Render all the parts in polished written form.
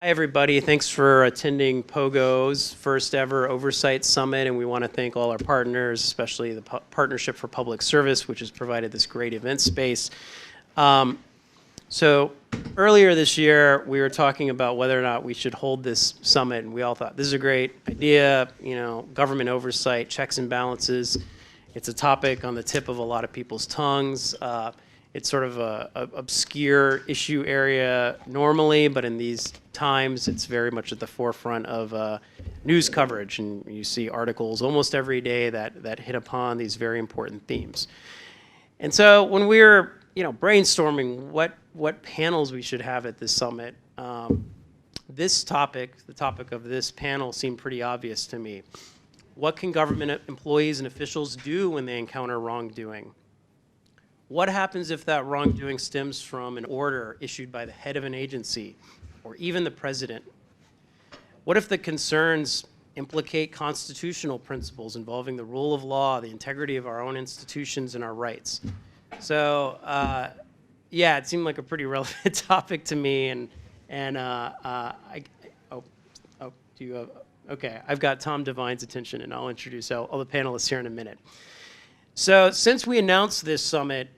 Hi, everybody. Thanks for attending POGO's first ever Oversight Summit, and we want to thank all our partners, especially the Partnership for Public Service, which has provided this great event space. So earlier this year, we were talking about whether or not we should hold this summit, and we all thought, this is a great idea, government oversight, checks and balances. It's a topic on the tip of a lot of people's tongues. It's sort of a obscure issue area normally, but in these times, it's very much at the forefront of news coverage, and you see articles almost every day that hit upon these very important themes. And so when we were, brainstorming what panels we should have at this summit, this topic, the topic of this panel, seemed pretty obvious to me. What can government employees and officials do when they encounter wrongdoing? What happens if that wrongdoing stems from an order issued by the head of an agency or even the president? What if the concerns implicate constitutional principles involving the rule of law, the integrity of our own institutions, and our rights? So, yeah, it seemed like a pretty relevant topic to me. Okay, I've got Tom Devine's attention, and I'll introduce all the panelists here in a minute. So since we announced this summit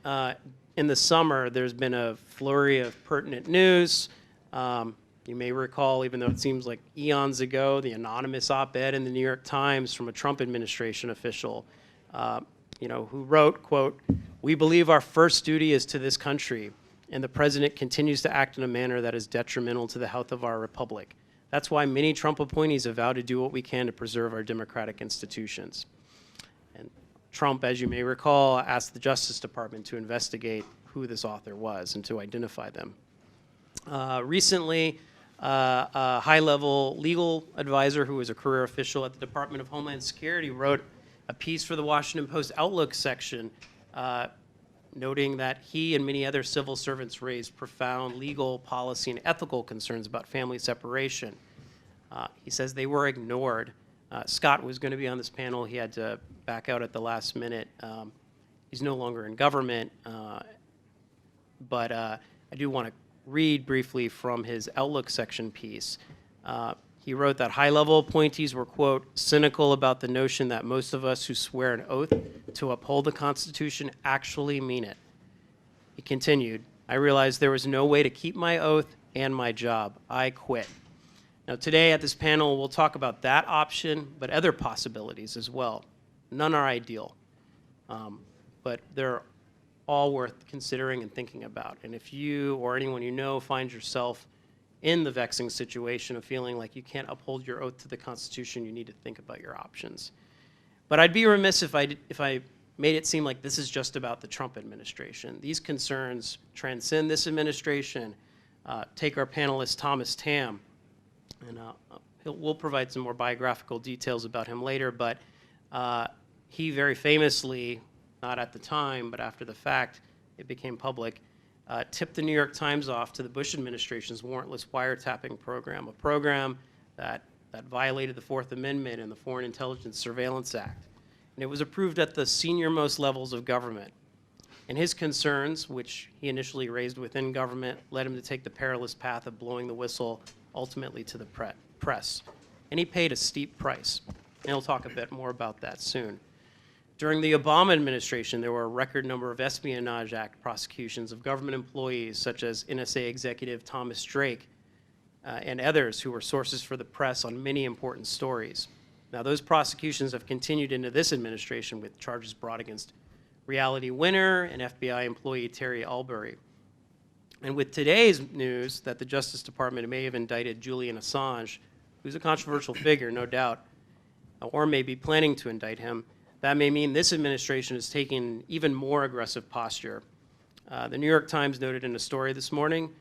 in the summer, there's been a flurry of pertinent news. You may recall, even though it seems like eons ago, the anonymous op-ed in the New York Times from a Trump administration official, who wrote, quote, "We believe our first duty is to this country, and the president continues to act in a manner that is detrimental to the health of our republic. That's why many Trump appointees have vowed to do what we can to preserve our democratic institutions." Trump, as you may recall, asked the Justice Department to investigate who this author was and to identify them. Recently, a high-level legal advisor who was a career official at the Department of Homeland Security wrote a piece for the Washington Post Outlook section noting that he and many other civil servants raised profound legal, policy, and ethical concerns about family separation. He says they were ignored. Scott was going to be on this panel. He had to back out at the last minute. He's no longer in government, but I do want to read briefly from his Outlook section piece. He wrote that high-level appointees were, quote, "cynical about the notion that most of us who swear an oath to uphold the Constitution actually mean it." He continued, "I realized there was no way to keep my oath and my job. I quit." Now, today at this panel, we'll talk about that option, but other possibilities as well. None are ideal, but they're all worth considering and thinking about. And if you or anyone you know finds yourself in the vexing situation of feeling like you can't uphold your oath to the Constitution, you need to think about your options. But I'd be remiss if I made it seem like this is just about the Trump administration. These concerns transcend this administration. Take our panelist, Tamm. And we'll provide some more biographical details about him later, but he very famously, not at the time, but after the fact, it became public, tipped the New York Times off to the Bush administration's warrantless wiretapping program, a program that violated the Fourth Amendment and the Foreign Intelligence Surveillance Act. And it was approved at the senior-most levels of government. And his concerns, which he initially raised within government, led him to take the perilous path of blowing the whistle ultimately to the press. And he paid a steep price. And he'll talk a bit more about that soon. During the Obama administration, there were a record number of Espionage Act prosecutions of government employees, such as NSA executive Thomas Drake and others who were sources for the press on many important stories. Now, those prosecutions have continued into this administration with charges brought against Reality Winner and FBI employee Terry Albury. And with today's news that the Justice Department may have indicted Julian Assange, who's a controversial figure, no doubt, or may be planning to indict him, that may mean this administration is taking an even more aggressive posture. The New York Times noted in a story this morning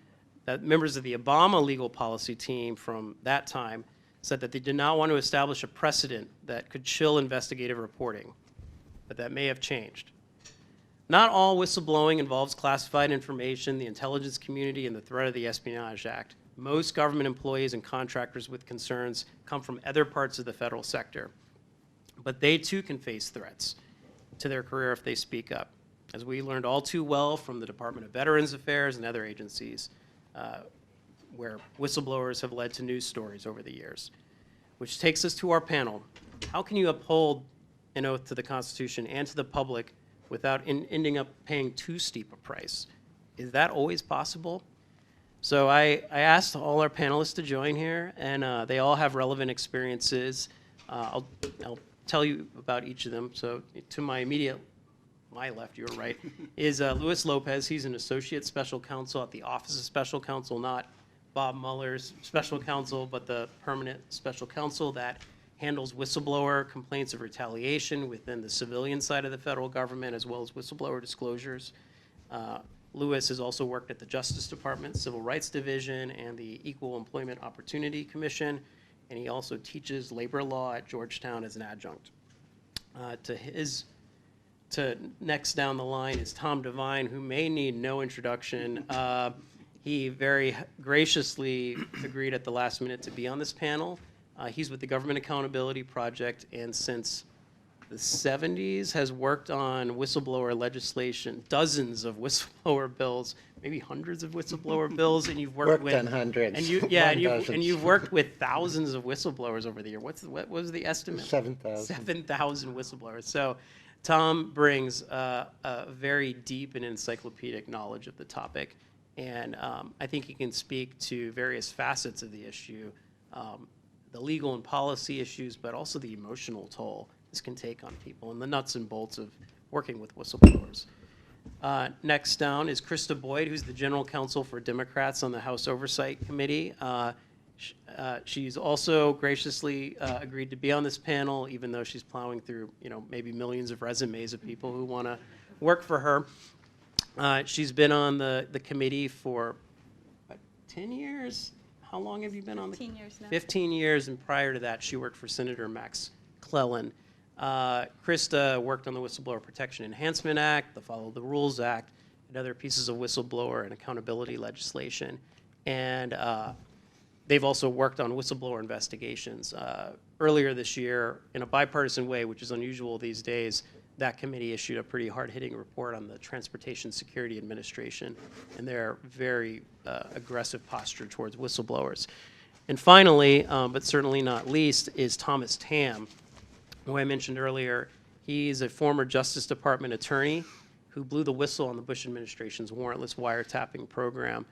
that members of the Obama legal policy team from that time said that they did not want to establish a precedent that could chill investigative reporting, but that may have changed. Not all whistleblowing involves classified information, the intelligence community, and the threat of the Espionage Act. Most government employees and contractors with concerns come from other parts of the federal sector. But they too can face threats to their career if they speak up. As we learned all too well from the Department of Veterans Affairs and other agencies, where whistleblowers have led to news stories over the years. Which takes us to our panel. How can you uphold an oath to the Constitution and to the public without ending up paying too steep a price? Is that always possible? So I asked all our panelists to join here, and they all have relevant experiences. I'll tell you about each of them. So to my left, your right, is Luis Lopez. He's an associate special counsel at the Office of Special Counsel, not Bob Mueller's special counsel, but the permanent special counsel that handles whistleblower complaints of retaliation within the civilian side of the federal government, as well as whistleblower disclosures. Lewis has also worked at the Justice Department, Civil Rights Division, and the Equal Employment Opportunity Commission, and he also teaches labor law at Georgetown as an adjunct. To next down the line is Tamm Devine, who may need no introduction. He very graciously agreed at the last minute to be on this panel. He's with the Government Accountability Project, and since the 70s has worked on whistleblower legislation, dozens of whistleblower bills, maybe hundreds of whistleblower bills, and you've worked with on hundreds. And you've worked with thousands of whistleblowers over the year. What was the estimate? 7,000. 7,000 whistleblowers. So Tamm brings a very deep and encyclopedic knowledge of the topic, and I think he can speak to various facets of the issue, the legal and policy issues, but also the emotional toll this can take on people and the nuts and bolts of working with whistleblowers. Next down is Krista Boyd, who's the general counsel for Democrats on the House Oversight Committee. She's also graciously agreed to be on this panel, even though she's plowing through, maybe millions of resumes of people who want to work for her. She's been on the committee for 10 years. How long have you been on the? 15 years now. 15 years, and prior to that, she worked for Senator Max Clellan. Krista worked on the Whistleblower Protection Enhancement Act, the Follow the Rules Act, and other pieces of whistleblower and accountability legislation. And they've also worked on whistleblower investigations. Earlier this year, in a bipartisan way, which is unusual these days, that committee issued a pretty hard-hitting report on the Transportation Security Administration and their very aggressive posture towards whistleblowers. And finally, but certainly not least, is Thomas Tamm, who I mentioned earlier. He's a former Justice Department attorney who blew the whistle on the Bush administration's warrantless wiretapping program.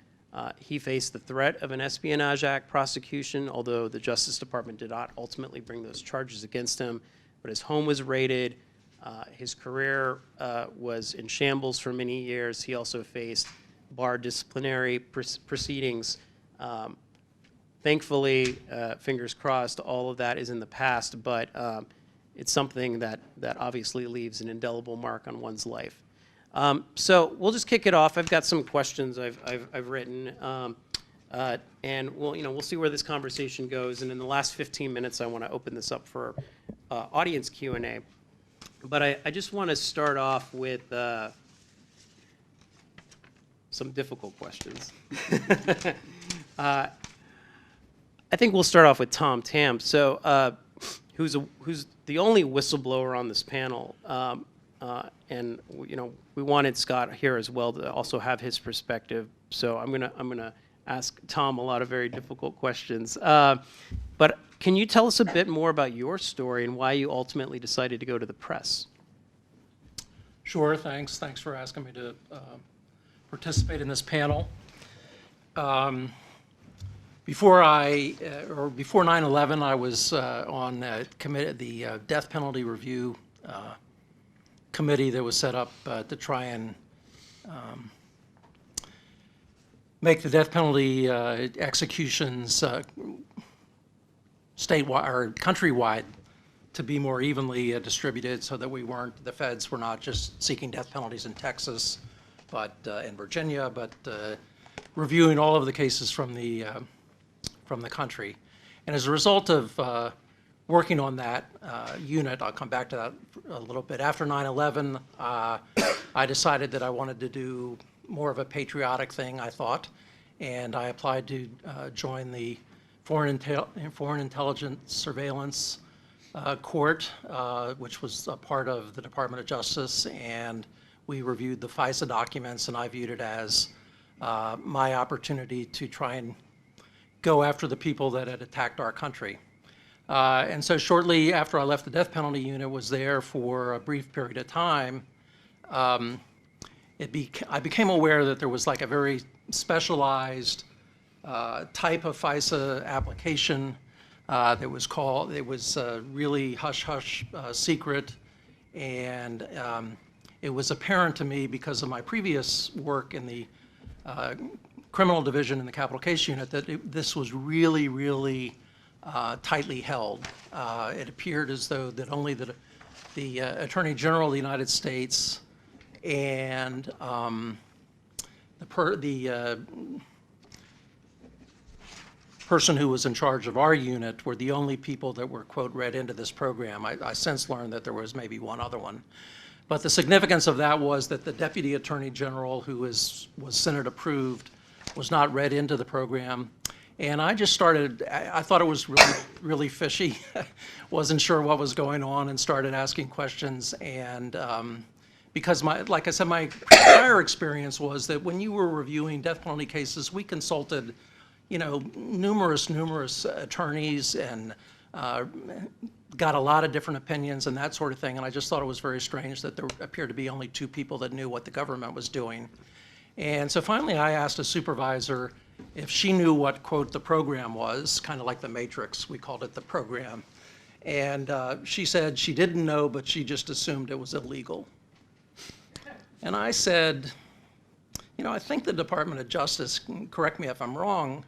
He faced the threat of an Espionage Act prosecution, although the Justice Department did not ultimately bring those charges against him. But his home was raided. His career was in shambles for many years. He also faced bar disciplinary proceedings. Thankfully, fingers crossed, all of that is in the past, but it's something that obviously leaves an indelible mark on one's life. So we'll just kick it off. I've got some questions I've written, and we'll see where this conversation goes. And in the last 15 minutes, I want to open this up for audience Q&A. But I just want to start off with some difficult questions. I think we'll start off with Tamm. So, who's the only whistleblower on this panel, and we wanted Scott here as well to also have his perspective. So I'm gonna ask Tamm a lot of very difficult questions. But can you tell us a bit more about your story and why you ultimately decided to go to the press? Sure, thanks. Thanks for asking me to participate in this panel. Before 9/11, I was on the Death Penalty Review Committee that was set up to try and make the death penalty executions statewide or countrywide to be more evenly distributed, so that the feds were not just seeking death penalties in Texas, but in Virginia, but reviewing all of the cases from the country. And as a result of working on that unit, I'll come back to that a little bit. After 9/11, I decided that I wanted to do more of a patriotic thing, I thought, and I applied to join the Foreign Intelligence Surveillance Court, which was a part of the Department of Justice, and we reviewed the FISA documents, and I viewed it as my opportunity to try and go after the people that had attacked our country. And so shortly after I left the death penalty unit, was there for a brief period of time, I became aware that there was like a very specialized type of FISA application that was called, it was really hush-hush secret, and it was apparent to me because of my previous work in the criminal division in the capital case unit that this was really, really tightly held. It appeared as though that only the Attorney General of the United States and the person who was in charge of our unit were the only people that were, quote, read into this program. I since learned that there was maybe one other one. But the significance of that was that the Deputy Attorney General, who was Senate approved, was not read into the program. And I just started, I thought it was really, really fishy. Wasn't sure what was going on and started asking questions. And because like I said, my prior experience was that when you were reviewing death penalty cases, we consulted, numerous attorneys and got a lot of different opinions and that sort of thing. And I just thought it was very strange that there appeared to be only two people that knew what the government was doing. And so finally I asked a supervisor if she knew what, quote, the program was, kind of like the Matrix, we called it the program. And she said she didn't know, but she just assumed it was illegal. And I said, I think the Department of Justice, correct me if I'm wrong,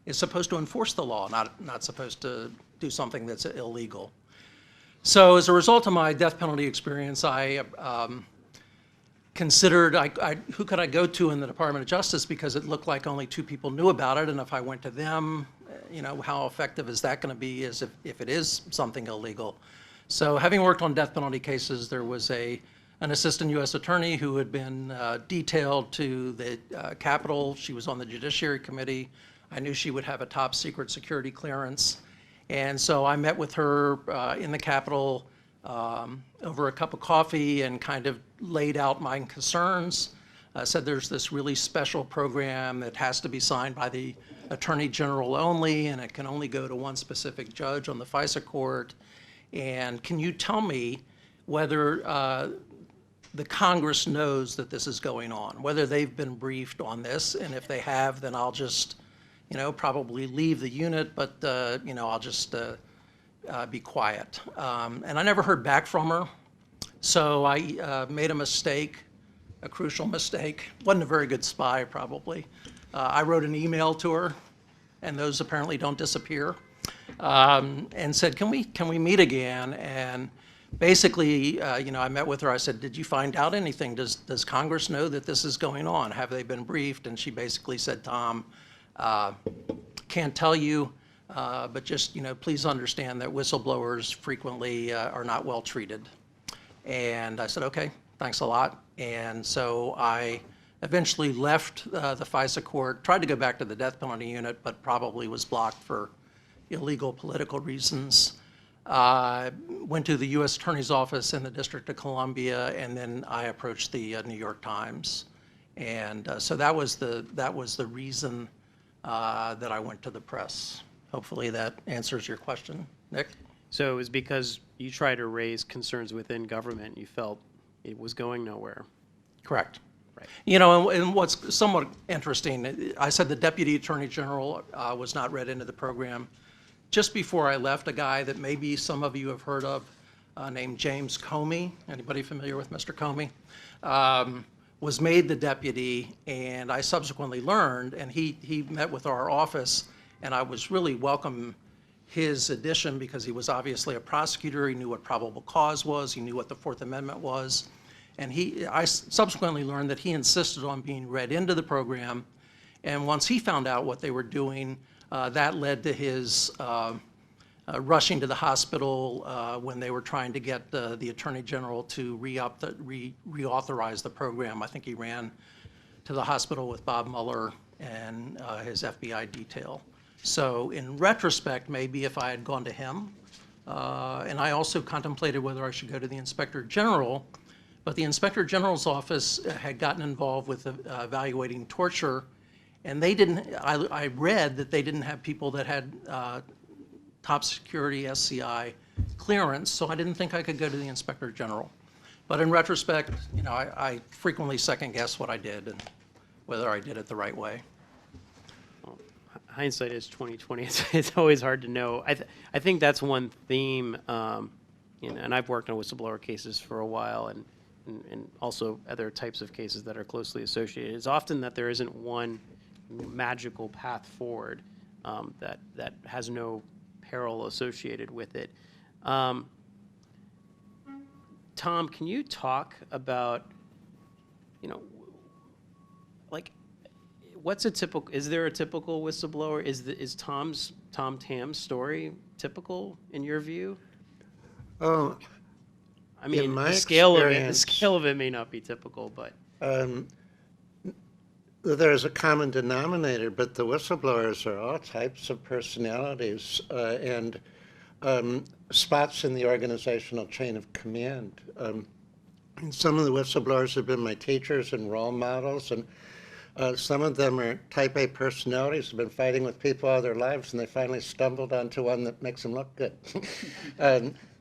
is supposed to enforce the law, not supposed to do something that's illegal. So as a result of my death penalty experience, I considered who could I go to in the Department of Justice, because it looked like only two people knew about it, and if I went to them, how effective is that going to be as if it is something illegal? So having worked on death penalty cases, there was an assistant U.S. attorney who had been detailed to the Capitol. She was on the Judiciary Committee. I knew she would have a top secret security clearance. And so I met with her in the Capitol over a cup of coffee and kind of laid out my concerns. Said there's this really special program that has to be signed by the Attorney General only, and it can only go to one specific judge on the FISA court. And can you tell me whether the Congress knows that this is going on, whether they've been briefed on this, and if they have, then I'll just, probably leave the unit, but, I'll just be quiet. And I never heard back from her, so I made a mistake, a crucial mistake. Wasn't a very good spy, probably. I wrote an email to her, and those apparently don't disappear, and said, can we meet again? And basically, I met with her. I said, did you find out anything? Does Congress know that this is going on? Have they been briefed? And she basically said, Tom, can't tell you, but just, please understand that whistleblowers frequently are not well treated. And I said, okay, thanks a lot. And so I eventually left the FISA court, tried to go back to the death penalty unit, but probably was blocked for illegal political reasons. Went to the U.S. Attorney's Office in the District of Columbia, and then I approached the New York Times. And so that was the reason that I went to the press. Hopefully that answers your question. Nick? So it was because you tried to raise concerns within government, you felt it was going nowhere. Correct. Right. And what's somewhat interesting, I said the Deputy Attorney General was not read into the program. Just before I left, a guy that maybe some of you have heard of named James Comey, anybody familiar with Mr. Comey, was made the deputy, and I subsequently learned, and he met with our office, and I was really welcome his addition because he was obviously a prosecutor. He knew what probable cause was. He knew what the Fourth Amendment was. And I subsequently learned that he insisted on being read into the program, and once he found out what they were doing, that led to his rushing to the hospital when they were trying to get the Attorney General to reauthorize the program. I think he ran to the hospital with Bob Mueller and his FBI detail. So in retrospect, maybe if I had gone to him, and I also contemplated whether I should go to the Inspector General, but the Inspector General's office had gotten involved with evaluating torture, And they didn't, I read that they didn't have people that had top security SCI clearance, so I didn't think I could go to the Inspector General. But in retrospect, you know, I frequently second guess what I did and whether I did it the right way. Hindsight is 20/20. It's always hard to know. I think that's one theme, you know, and I've worked on whistleblower cases for a while, and also other types of cases that are closely associated. It's often that there isn't one magical path forward that has no peril associated with it. Tom, can you talk about, you know, like, what's a typical, is there a typical whistleblower? Is Tom Tamm's story typical in your view? Oh, I mean, in my the scale experience, of it may not be typical, but there's a common denominator, but the whistleblowers are all types of personalities and spots in the organizational chain of command. And some of the whistleblowers have been my teachers and role models, and some of them are type A personalities, have been fighting with people all their lives, and they finally stumbled onto one that makes them look good.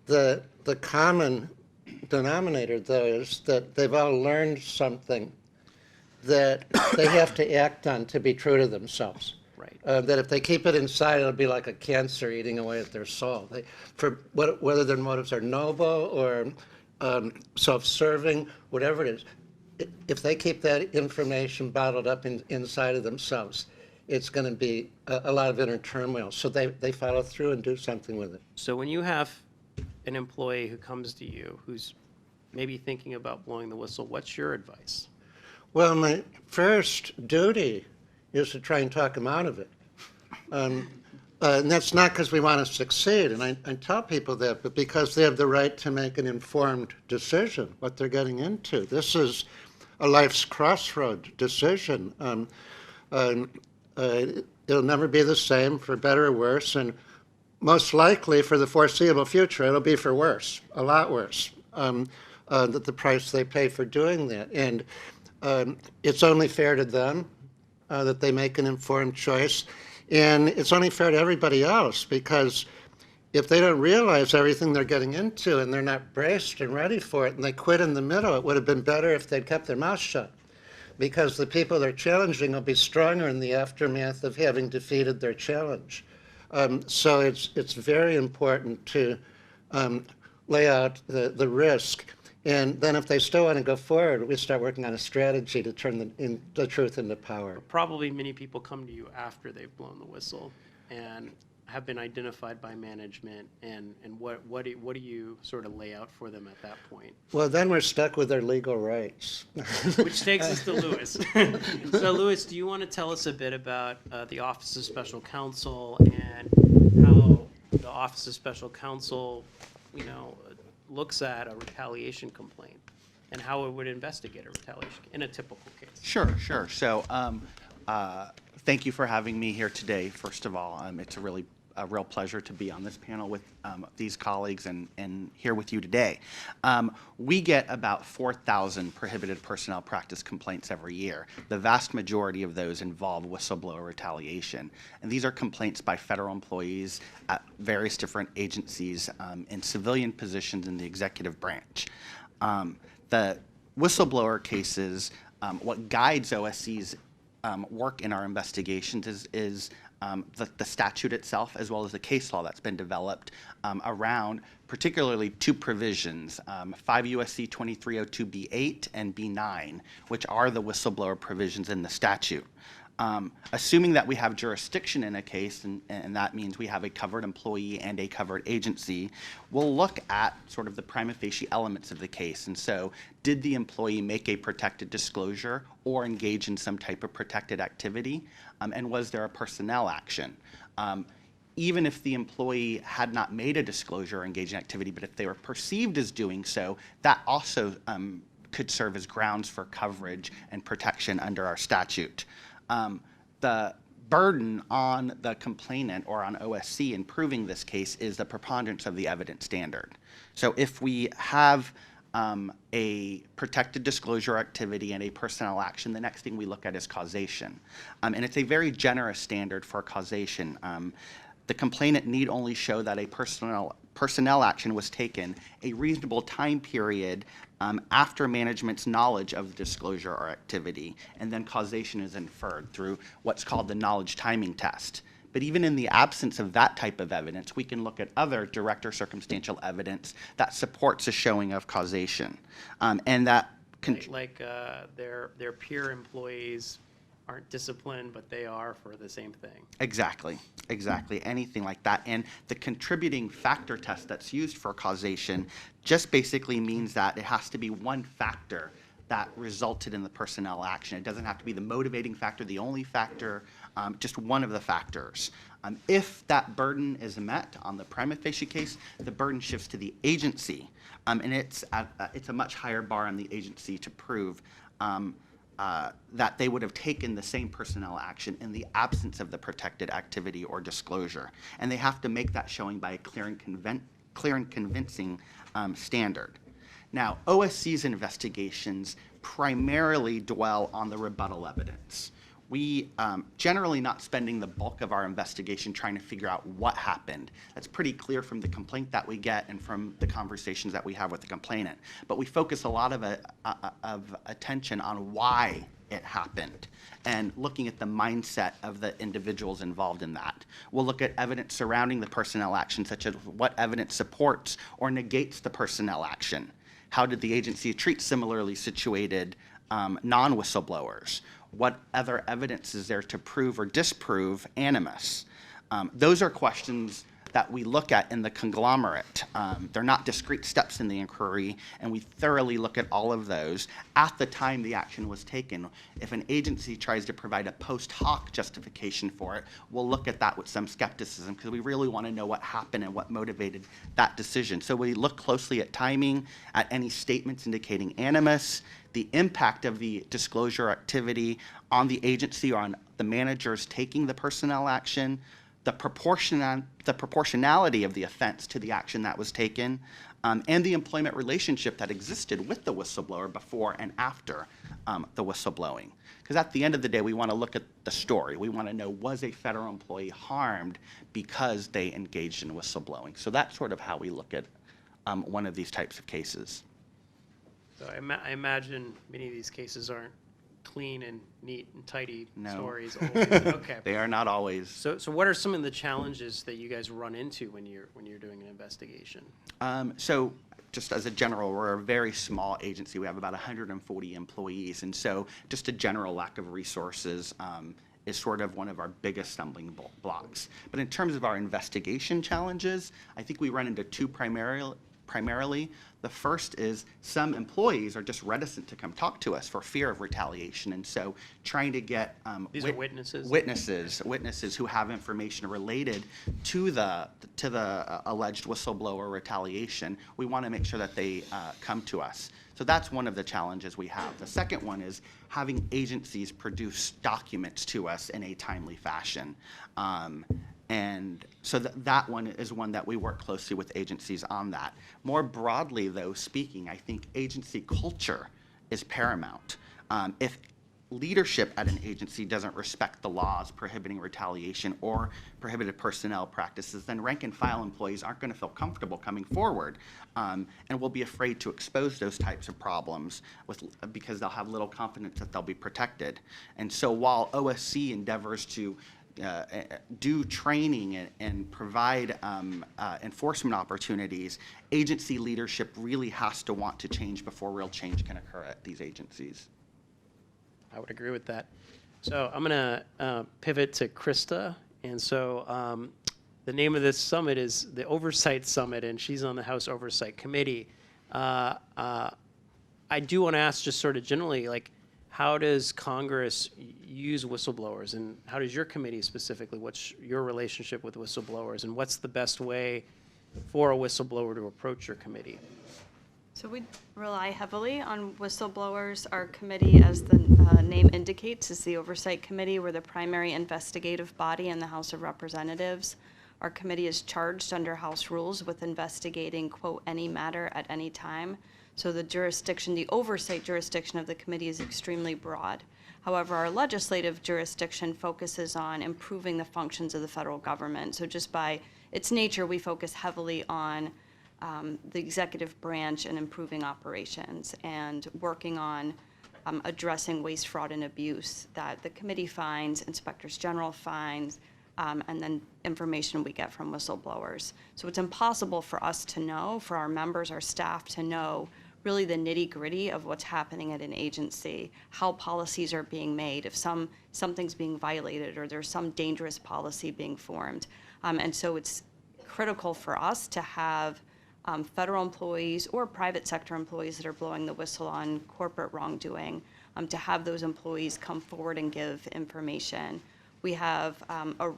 The common denominator, though, is that they've all learned something that they have to act on to be true to themselves. right. That if they keep it inside, it'll be like a cancer eating away at their soul. Whether their motives are noble or self-serving, whatever it is, if they keep that information bottled up inside of themselves, it's going to be a lot of inner turmoil. So they follow through and do something with it. So when you have an employee who comes to you who's maybe thinking about blowing the whistle, what's your advice? Well, my first duty is to try and talk them out of it. And that's not because we want to succeed, and I tell people that, but because they have the right to make an informed decision, what they're getting into. This is a life's crossroad decision. It'll never be the same, for better or worse, and most likely for the foreseeable future, it'll be for worse, a lot worse, that the price they pay for doing that. And it's only fair to them that they make an informed choice. And it's only fair to everybody else, because if they don't realize everything they're getting into and they're not braced and ready for it and they quit in the middle, it would have been better if they'd kept their mouth shut, because the people they're challenging will be stronger in the aftermath of having defeated their challenge. So it's very important to lay out the risk. And then if they still want to go forward, we start working on a strategy to turn the truth into power. Probably many people come to you after they've blown the whistle and have been identified by management, and what do you sort of lay out for them at that point? Well, then we're stuck with their legal rights. Which takes us to Louis. So Louis, do you want to tell us a bit about the Office of Special Counsel and how the Office of Special Counsel, you know, looks at a retaliation complaint and how it would investigate a retaliation in a typical case? Sure. So thank you for having me here today, first of all. It's a real pleasure to be on this panel with these colleagues and here with you today. We get about 4,000 prohibited personnel practice complaints every year. The vast majority of those involve whistleblower retaliation. And these are complaints by federal employees at various different agencies in civilian positions in the executive branch. The whistleblower cases, what guides OSC's work in our investigations is the statute itself, as well as the case law that's been developed around particularly two provisions, 5 U.S.C. 2302b8 and b9, which are the whistleblower provisions in the statute. Assuming that we have jurisdiction in a case, and that means we have a covered employee and a covered agency, we'll look at sort of the prima facie elements of the case. And so, did the employee make a protected disclosure or engage in some type of protected activity? And was there a personnel action? Even if the employee had not made a disclosure or engaged in activity, but if they were perceived as doing so, that also could serve as grounds for coverage and protection under our statute. The burden on the complainant or on OSC in proving this case is the preponderance of the evidence standard. So if we have a protected disclosure activity and a personnel action, the next thing we look at is causation. And it's a very generous standard for causation. The complainant need only show that a personnel action was taken a reasonable time period after management's knowledge of the disclosure or activity, and then causation is inferred through what's called the knowledge timing test. But even in the absence of that type of evidence, we can look at other direct or circumstantial evidence that supports a showing of causation. And that their peer employees aren't disciplined, but they are for the same thing. Exactly, anything like that. And the contributing factor test that's used for causation just basically means that it has to be one factor that resulted in the personnel action. It doesn't have to be the motivating factor, the only factor, just one of the factors. If that burden is met on the prima facie case, the burden shifts to the agency. And it's a much higher bar on the agency to prove that they would have taken the same personnel action in the absence of the protected activity or disclosure. And they have to make that showing by a clear and convincing standard. Now, OSC's investigations primarily dwell on the rebuttal evidence. We generally not spending the bulk of our investigation trying to figure out what happened. That's pretty clear from the complaint that we get and from the conversations that we have with the complainant. But we focus a lot of attention on why it happened and looking at the mindset of the individuals involved in that. We'll look at evidence surrounding the personnel action, such as what evidence supports or negates the personnel action. How did the agency treat similarly situated non-whistleblowers? What other evidence is there to prove or disprove animus? Those are questions that we look at in the conglomerate. They're not discrete steps in the inquiry, and we thoroughly look at all of those at the time the action was taken. If an agency tries to provide a post hoc justification for it, we'll look at that with some skepticism because we really want to know what happened and what motivated that decision. So we look closely at timing, at any statements indicating animus, the impact of the disclosure activity on the agency or on the managers taking the personnel action, the proportionality of the offense to the action that was taken, and the employment relationship that existed with the whistleblower before and after the whistleblowing. Because at the end of the day, we want to look at the story. We want to know, was a federal employee harmed because they engaged in whistleblowing? So that's sort of how we look at one of these types of cases. So I imagine many of these cases aren't clean and neat and tidy stories. Always. Okay. They are not always. So what are some of the challenges that you guys run into when you're doing an investigation? So just as a general, we're a very small agency. We have about 140 employees, and so just a general lack of resources is sort of one of our biggest stumbling blocks. But in terms of our investigation challenges, I think we run into two primarily. The first is some employees are just reticent to come talk to us for fear of retaliation, and so trying to get These are witnesses? Witnesses who have information related to the alleged whistleblower retaliation. We want to make sure that they come to us. So that's one of the challenges we have. The second one is having agencies produce documents to us in a timely fashion. And so that one is one that we work closely with agencies on that. More broadly, though, speaking, I think agency culture is paramount. If leadership at an agency doesn't respect the laws prohibiting retaliation or prohibited personnel practices, then rank and file employees aren't going to feel comfortable coming forward and will be afraid to expose those types of problems because they'll have little confidence that they'll be protected. And so while OSC endeavors to do training and provide enforcement opportunities, agency leadership really has to want to change before real change can occur at these agencies. I would agree with that. So I'm going to pivot to Krista. And so the name of this summit is the Oversight Summit, and she's on the House Oversight Committee. I do want to ask just sort of generally, like, how does Congress use whistleblowers, and how does your committee specifically, what's your relationship with whistleblowers, and what's the best way for a whistleblower to approach your committee? So we rely heavily on whistleblowers. Our committee, as the name indicates, is the Oversight Committee. We're the primary investigative body in the House of Representatives. Our committee is charged under House rules with investigating, quote, any matter at any time. So the jurisdiction, the oversight jurisdiction of the committee is extremely broad. However, our legislative jurisdiction focuses on improving the functions of the federal government. So just by its nature, we focus heavily on the executive branch and improving operations and working on addressing waste, fraud, and abuse that the committee finds, inspectors general finds, and then information we get from whistleblowers. So it's impossible for us to know, for our members, our staff to know really the nitty-gritty of what's happening at an agency, how policies are being made, if something's being violated or there's some dangerous policy being formed. And so it's critical for us to have federal employees or private sector employees that are blowing the whistle on corporate wrongdoing, to have those employees come forward and give information. We have a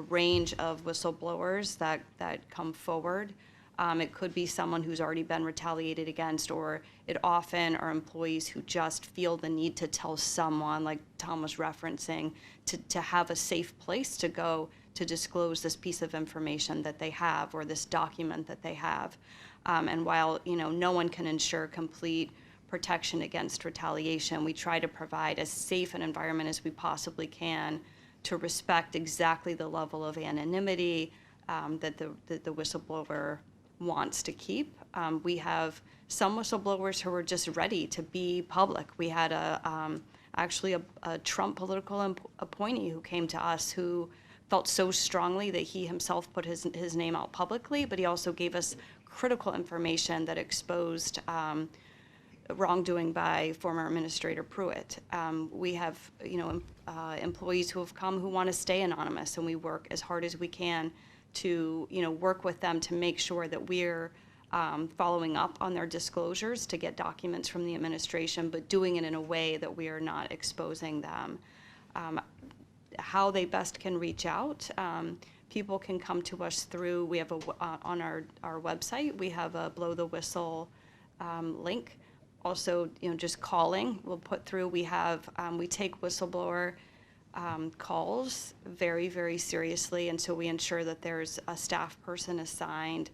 range of whistleblowers that come forward. It could be someone who's already been retaliated against, or it often are employees who just feel the need to tell someone, like Tom was referencing, to have a safe place to go to disclose this piece of information that they have or this document that they have. And while no one can ensure complete protection against retaliation, we try to provide as safe an environment as we possibly can to respect exactly the level of anonymity that the whistleblower wants to keep. We have some whistleblowers who are just ready to be public. We had actually a Trump political appointee who came to us who felt so strongly that he himself put his name out publicly, but he also gave us critical information that exposed wrongdoing by former Administrator Pruitt. We have employees who have come who want to stay anonymous, and we work as hard as we can to work with them to make sure that we're following up on their disclosures to get documents from the administration, but doing it in a way that we are not exposing them. How they best can reach out, people can come to us through, we have on our website, we have a Blow the Whistle link. Also, just calling, we'll put through, we take whistleblower calls very, very seriously, and so we ensure that there's a staff person assigned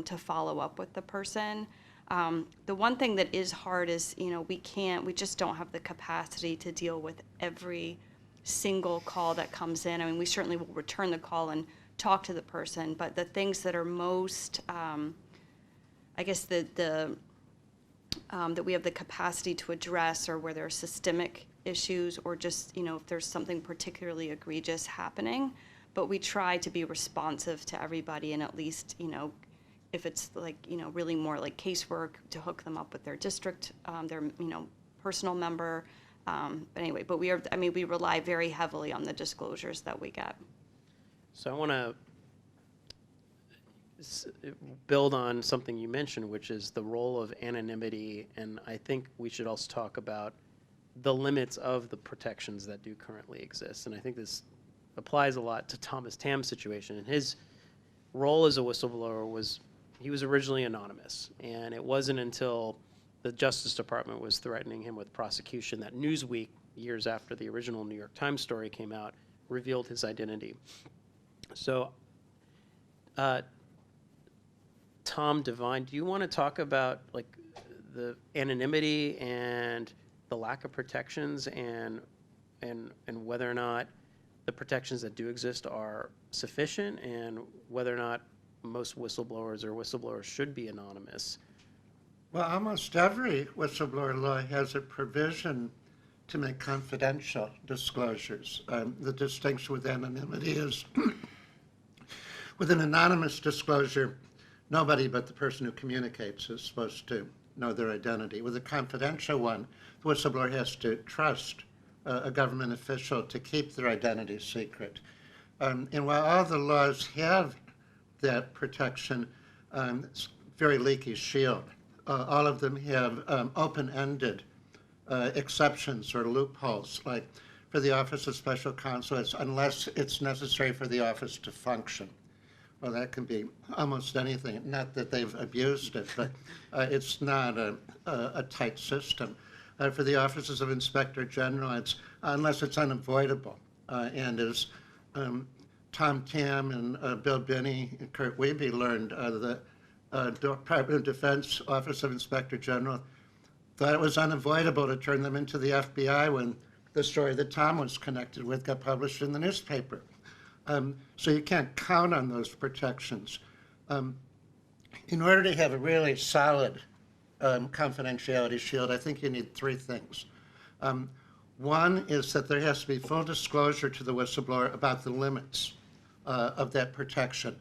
to follow up with the person. The one thing that is hard is, we just don't have the capacity to deal with every single call that comes in. I mean, we certainly will return the call and talk to the person, but the things that are most, I guess, that we have the capacity to address, or where there are systemic issues, or just, if there's something particularly egregious happening, but we try to be responsive to everybody, and at least, if it's like, really more like casework, to hook them up with their district, their, personal member. But anyway, but we rely very heavily on the disclosures that we get. So I want to build on something you mentioned, which is the role of anonymity, and I think we should also talk about the limits of the protections that do currently exist. And I think this applies a lot to Tamm's situation. And his role as a whistleblower was, he was originally anonymous, and it wasn't until the Justice Department was threatening him with prosecution that Newsweek, years after the original New York Times story came out, revealed his identity. So, Tom Devine, do you want to talk about like the anonymity and the lack of protections, and whether or not the protections that do exist are sufficient, and whether or not most whistleblowers or whistleblowers should be anonymous? Well, almost every whistleblower law has a provision to make confidential disclosures. The distinction with anonymity is with an anonymous disclosure, nobody but the person who communicates is supposed to know their identity. With a confidential one, the whistleblower has to trust a government official to keep their identity secret. And while all the laws have that protection, it's a very leaky shield. All of them have open-ended exceptions or loopholes, like for the Office of Special Counsel, it's unless it's necessary for the office to function. Well, that can be almost anything. Not that they've abused it, but it's not a tight system. For the offices of Inspector General, it's unless it's unavoidable. And as Tamm and Bill Binney and Kurt Wiebe learned, Department of Defense, Office of Inspector General, thought it was unavoidable to turn them into the FBI when the story that Tamm was connected with got published in the newspaper. So you can't count on those protections. In order to have a really solid confidentiality shield, I think you need three things. One is that there has to be full disclosure to the whistleblower about the limits of that protection.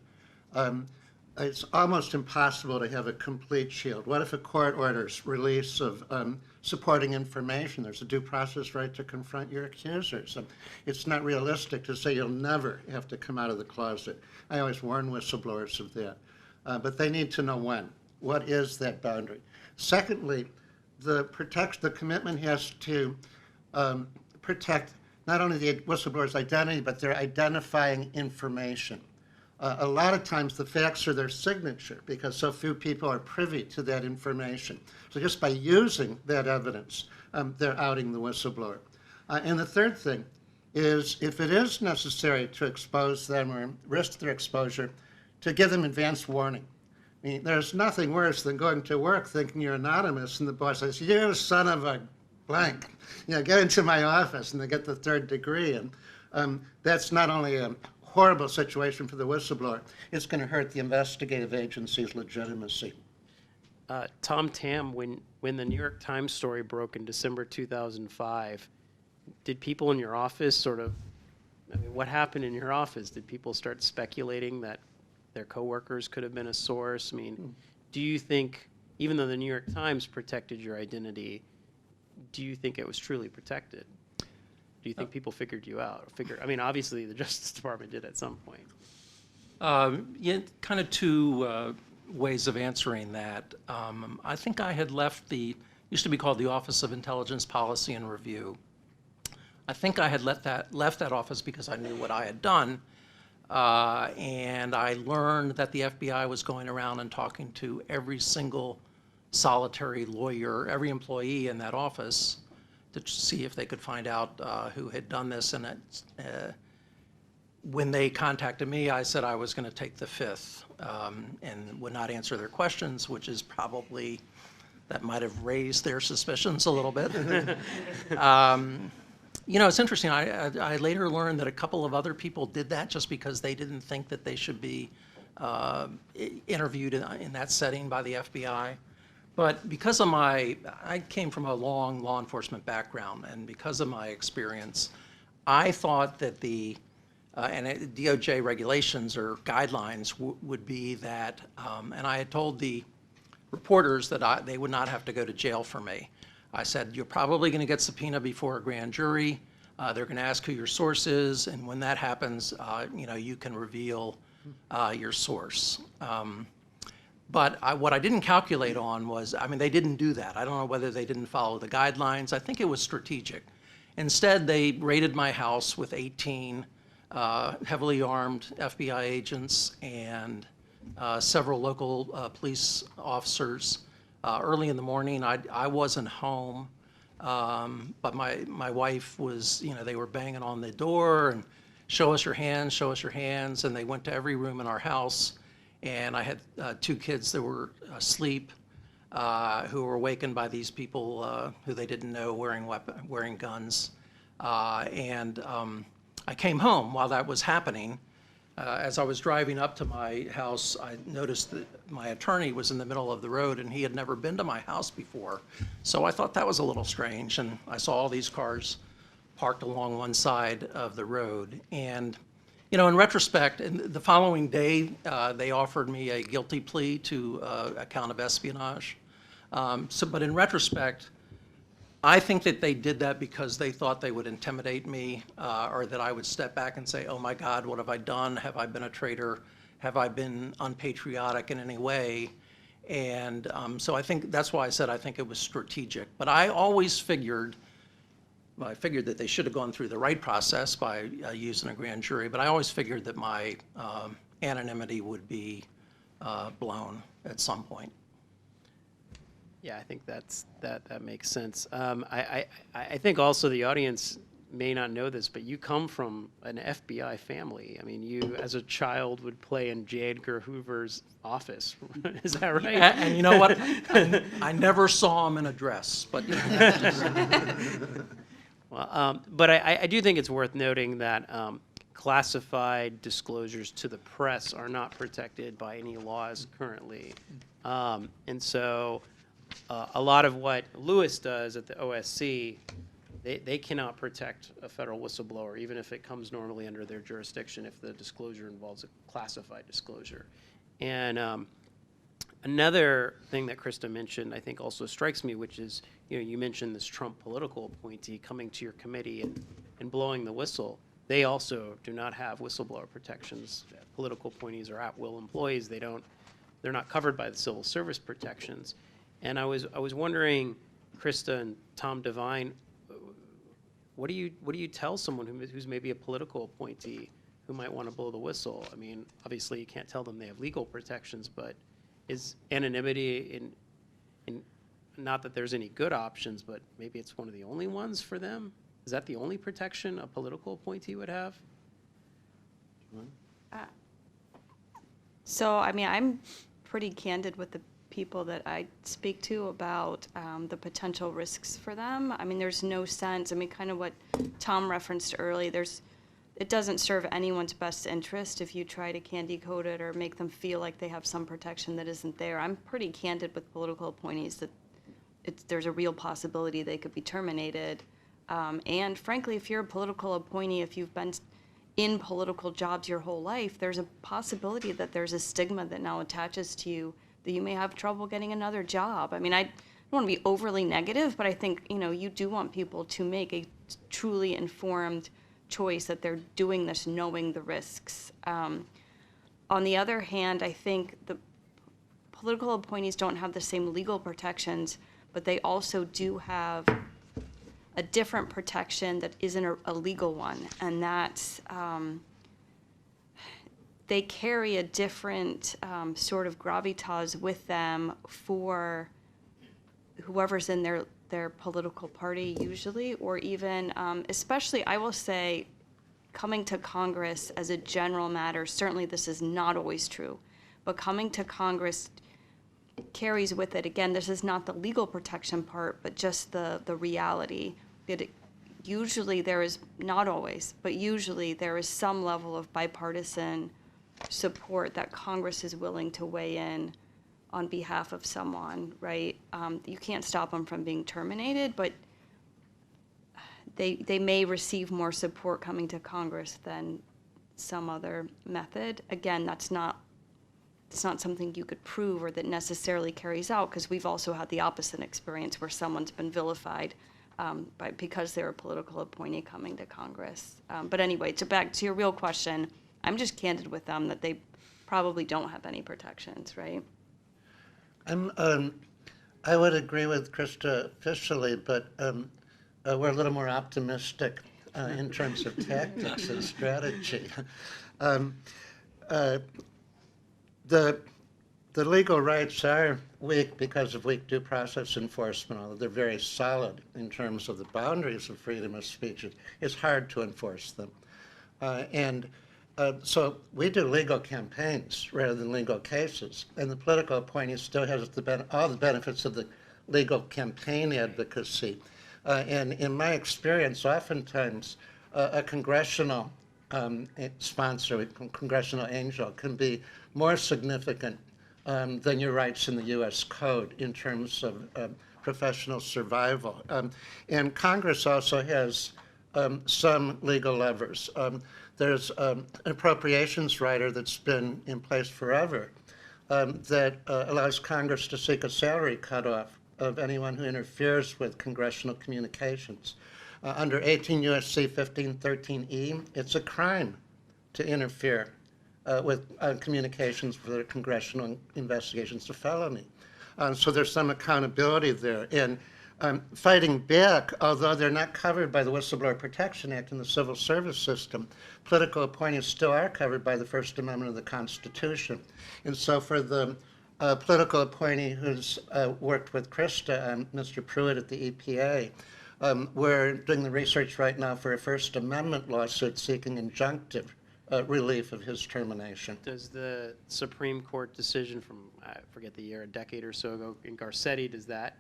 It's almost impossible to have a complete shield. What if a court orders release of supporting information? There's a due process right to confront your accusers. It's not realistic to say you'll never have to come out of the closet. I always warn whistleblowers of that. But they need to know when. What is that boundary? Secondly, the commitment has to protect not only the whistleblower's identity, but their identifying information. A lot of times the facts are their signature because so few people are privy to that information. So just by using that evidence, they're outing the whistleblower. And the third thing is if it is necessary to expose them or risk their exposure, to give them advance warning. I mean, there's nothing worse than going to work thinking you're anonymous and the boss says, "You son of a blank, get into my office," and they get the third degree. And that's not only a horrible situation for the whistleblower, it's going to hurt the investigative agency's legitimacy. Tamm, when the New York Times story broke in December 2005, did people in your office what happened in your office? Did people start speculating that their coworkers could have been a source? I mean, do you think, even though the New York Times protected your identity, do you think it was truly protected? Do you think people figured you out? Obviously the Justice Department did at some point. Yeah, kind of two ways of answering that. I think I had left used to be called the Office of Intelligence Policy and Review. I think I had left that office because I knew what I had done. And I learned that the FBI was going around and talking to every single solitary lawyer, every employee in that office to see if they could find out who had done this. And when they contacted me, I said I was going to take the fifth and would not answer their questions, which is probably, that might have raised their suspicions a little bit. It's interesting. I later learned that a couple of other people did that just because they didn't think that they should be interviewed in that setting by the FBI. But because of I came from a long law enforcement background, and because of my experience, I thought that DOJ regulations or guidelines would be that, and I had told the reporters that they would not have to go to jail for me. I said, you're probably going to get subpoenaed before a grand jury. They're going to ask who your source is, and when that happens, you can reveal your source. But what I didn't calculate on was, they didn't do that. I don't know whether they didn't follow the guidelines. I think it was strategic. Instead, they raided my house with 18 heavily armed FBI agents and several local police officers. Early in the morning, I wasn't home, but my wife was, they were banging on the door and show us your hands, and they went to every room in our house. And I had two kids that were asleep who were awakened by these people who they didn't know wearing guns. And I came home while that was happening. As I was driving up to my house, I noticed that my attorney was in the middle of the road, and he had never been to my house before. So I thought that was a little strange, and I saw all these cars parked along one side of the road. And in retrospect, the following day, they offered me a guilty plea to a count of espionage. But in retrospect, I think that they did that because they thought they would intimidate me, or that I would step back and say, oh my God, what have I done? Have I been a traitor? Have I been unpatriotic in any way? And so I think that's why I said I think it was strategic. But I always figured that they should have gone through the right process by using a grand jury, but I always figured that my anonymity would be blown at some point. Yeah, I think that makes sense. I think also the audience may not know this, but you come from an FBI family. I mean, you, as a child, would play in J. Edgar Hoover's office. Is that right? And you know what? I never saw him in a dress, but Well, but I do think it's worth noting that classified disclosures to the press are not protected by any laws currently. And so a lot of what Lewis does at the OSC, they cannot protect a federal whistleblower, even if it comes normally under their jurisdiction, if the disclosure involves a classified disclosure. And another thing that Krista mentioned, I think also strikes me, which is, you mentioned this Trump political appointee coming to your committee and blowing the whistle. They also do not have whistleblower protections. Political appointees are at-will employees. They're not covered by the civil service protections. And I was wondering, Krista and Tom Devine, what do you tell someone who's maybe a political appointee who might want to blow the whistle? I mean, obviously you can't tell them they have legal protections, but is anonymity in not that there's any good options, but maybe it's one of the only ones for them? Is that the only protection a political appointee would have? So, I mean, I'm pretty candid with the people that I speak to about the potential risks for them. I mean, there's no sense, I mean, kind of what Tom referenced early, it doesn't serve anyone's best interest if you try to candy coat it or make them feel like they have some protection that isn't there. I'm pretty candid with political appointees that there's a real possibility they could be terminated. And frankly, if you're a political appointee, if you've been in political jobs your whole life, there's a possibility that there's a stigma that now attaches to you that you may have trouble getting another job. I mean, I don't want to be overly negative, but I think, you do want people to make a truly informed choice that they're doing this knowing the risks. On the other hand, I think the political appointees don't have the same legal protections, but they also do have a different protection that isn't a legal one, and that's they carry a different sort of gravitas with them for whoever's in their political party usually, or even, especially, I will say, coming to Congress as a general matter, certainly this is not always true, but coming to Congress carries with it, again, this is not the legal protection part, but just the reality that usually there is, not always, but usually there is some level of bipartisan support that Congress is willing to weigh in on behalf of someone, right? You can't stop them from being terminated, but they may receive more support coming to Congress than some other method. Again, it's not something you could prove or that necessarily carries out, because we've also had the opposite experience where someone's been vilified because they're a political appointee coming to Congress. But anyway, back to your real question, I'm just candid with them that they probably don't have any protections, right? I would agree with Krista officially, but we're a little more optimistic in terms of tactics and strategy. The legal rights are weak because of weak due process enforcement, although they're very solid in terms of the boundaries of freedom of speech. It's hard to enforce them. So we do legal campaigns rather than legal cases, and the political appointee still has all the benefits of the legal campaign advocacy. And in my experience, oftentimes a congressional sponsor, a congressional angel, can be more significant than your rights in the U.S. Code in terms of professional survival. And Congress also has some legal levers. There's an appropriations rider that's been in place forever that allows Congress to seek a salary cutoff of anyone who interferes with congressional communications. Under 18 U.S.C. 1513E, it's a crime to interfere with communications for congressional investigations, a felony. So there's some accountability there. And fighting back, although they're not covered by the Whistleblower Protection Act and the civil service system, political appointees still are covered by the First Amendment of the Constitution. And so for the political appointee who's worked with Krista and Mr. Pruitt at the EPA, We're doing the research right now for a First Amendment lawsuit seeking injunctive relief of his termination. Does the Supreme Court decision from, I forget the year, a decade or so ago in Garcetti, does that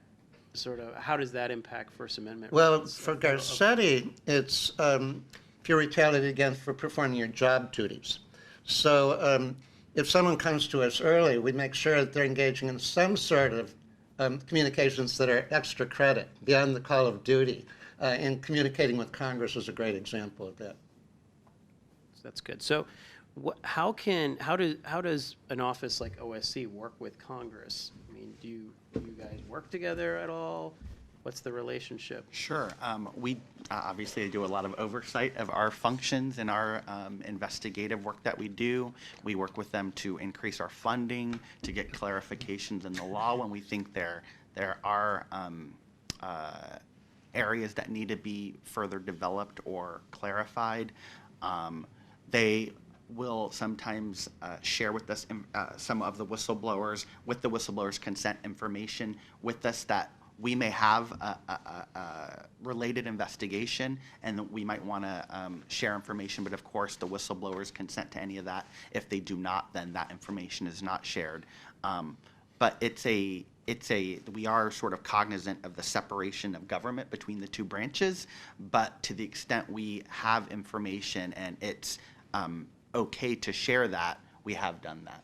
how does that impact First Amendment Well, rights? for Garcetti, it's if you're retaliated against for performing your job duties. So if someone comes to us early, we make sure that they're engaging in some sort of communications that are extra credit, beyond the call of duty. And communicating with Congress is a great example of that. That's good. So how does an office like OSC work with Congress? I mean, do you guys work together at all? What's the relationship? Sure. We obviously do a lot of oversight of our functions and our investigative work that we do. We work with them to increase our funding, to get clarifications in the law when we think there are areas that need to be further developed or clarified. They will sometimes share with us some of the whistleblowers, with the whistleblowers' consent, information with us that we may have a related investigation and that we might want to share information, but of course the whistleblowers consent to any of that. If they do not, then that information is not shared. But we are sort of cognizant of the separation of government between the two branches, but to the extent we have information and it's okay to share that, we have done that.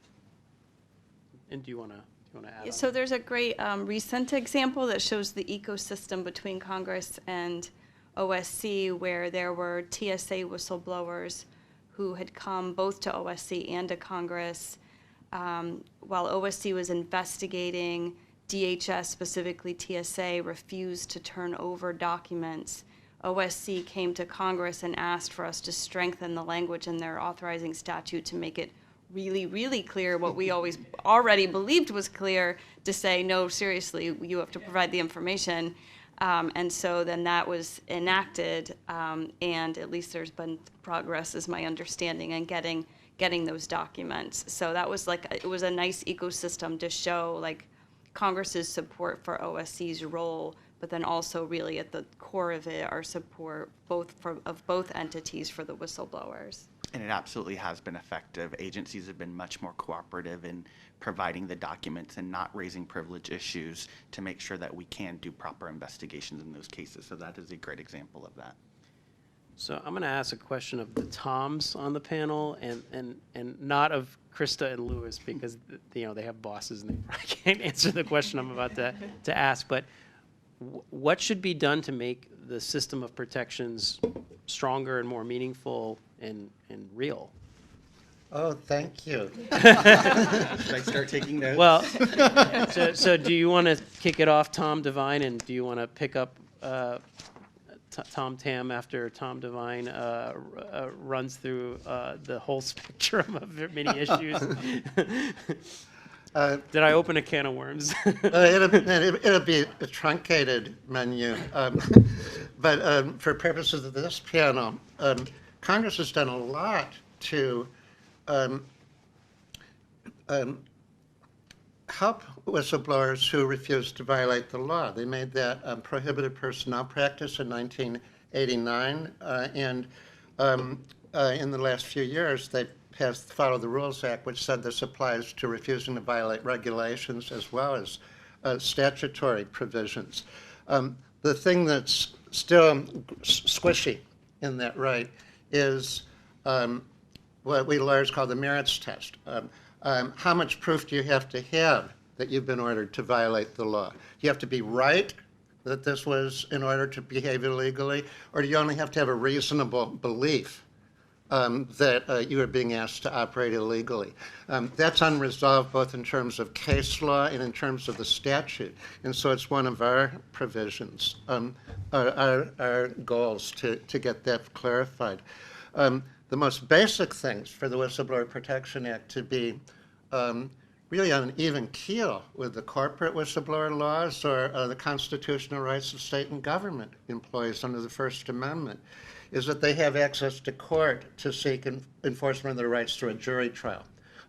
And do you want to add on? So there's a great recent example that shows the ecosystem between Congress and OSC, where there were TSA whistleblowers who had come both to OSC and to Congress while OSC was investigating. DHS, specifically TSA, refused to turn over documents. OSC came to Congress and asked for us to strengthen the language in their authorizing statute to make it really, really clear what we always already believed was clear, to say, no, seriously, you have to provide the information. And so then that was enacted, and at least there's been progress, is my understanding, in getting those documents. So that was it was a nice ecosystem to show Congress's support for OSC's role, but then also really at the core of it, our support of both entities for the whistleblowers. And it absolutely has been effective. Agencies have been much more cooperative in providing the documents and not raising privilege issues to make sure that we can do proper investigations in those cases. So that is a great example of that. So I'm going to ask a question of the Toms on the panel, and not of Krista and Lewis, because they have bosses and they probably can't answer the question I'm about to ask. But what should be done to make the system of protections stronger and more meaningful and real? Oh, thank you. Should I start taking notes? Well, so do you want to kick it off, Tom Devine, and do you want to pick up Tom Tamm after Tom Devine runs through the whole spectrum of many issues? Did I open a can of worms? It'll be a truncated menu. But for purposes of this panel, Congress has done a lot to help whistleblowers who refuse to violate the law. They made that prohibited personnel practice in 1989, and in the last few years, they passed the Follow the Rules Act, which said this applies to refusing to violate regulations as well as statutory provisions. The thing that's still squishy in that right is what we lawyers call the merits test. How much proof do you have to have that you've been ordered to violate the law? You have to be right that this was in order to behave illegally, or do you only have to have a reasonable belief that you are being asked to operate illegally? That's unresolved both in terms of case law and in terms of the statute. And so it's one of our provisions, our goals to get that clarified. The most basic things for the Whistleblower Protection Act to be really on an even keel with the corporate whistleblower laws or the constitutional rights of state and government employees under the First Amendment is that they have access to court to seek enforcement of their rights through a jury trial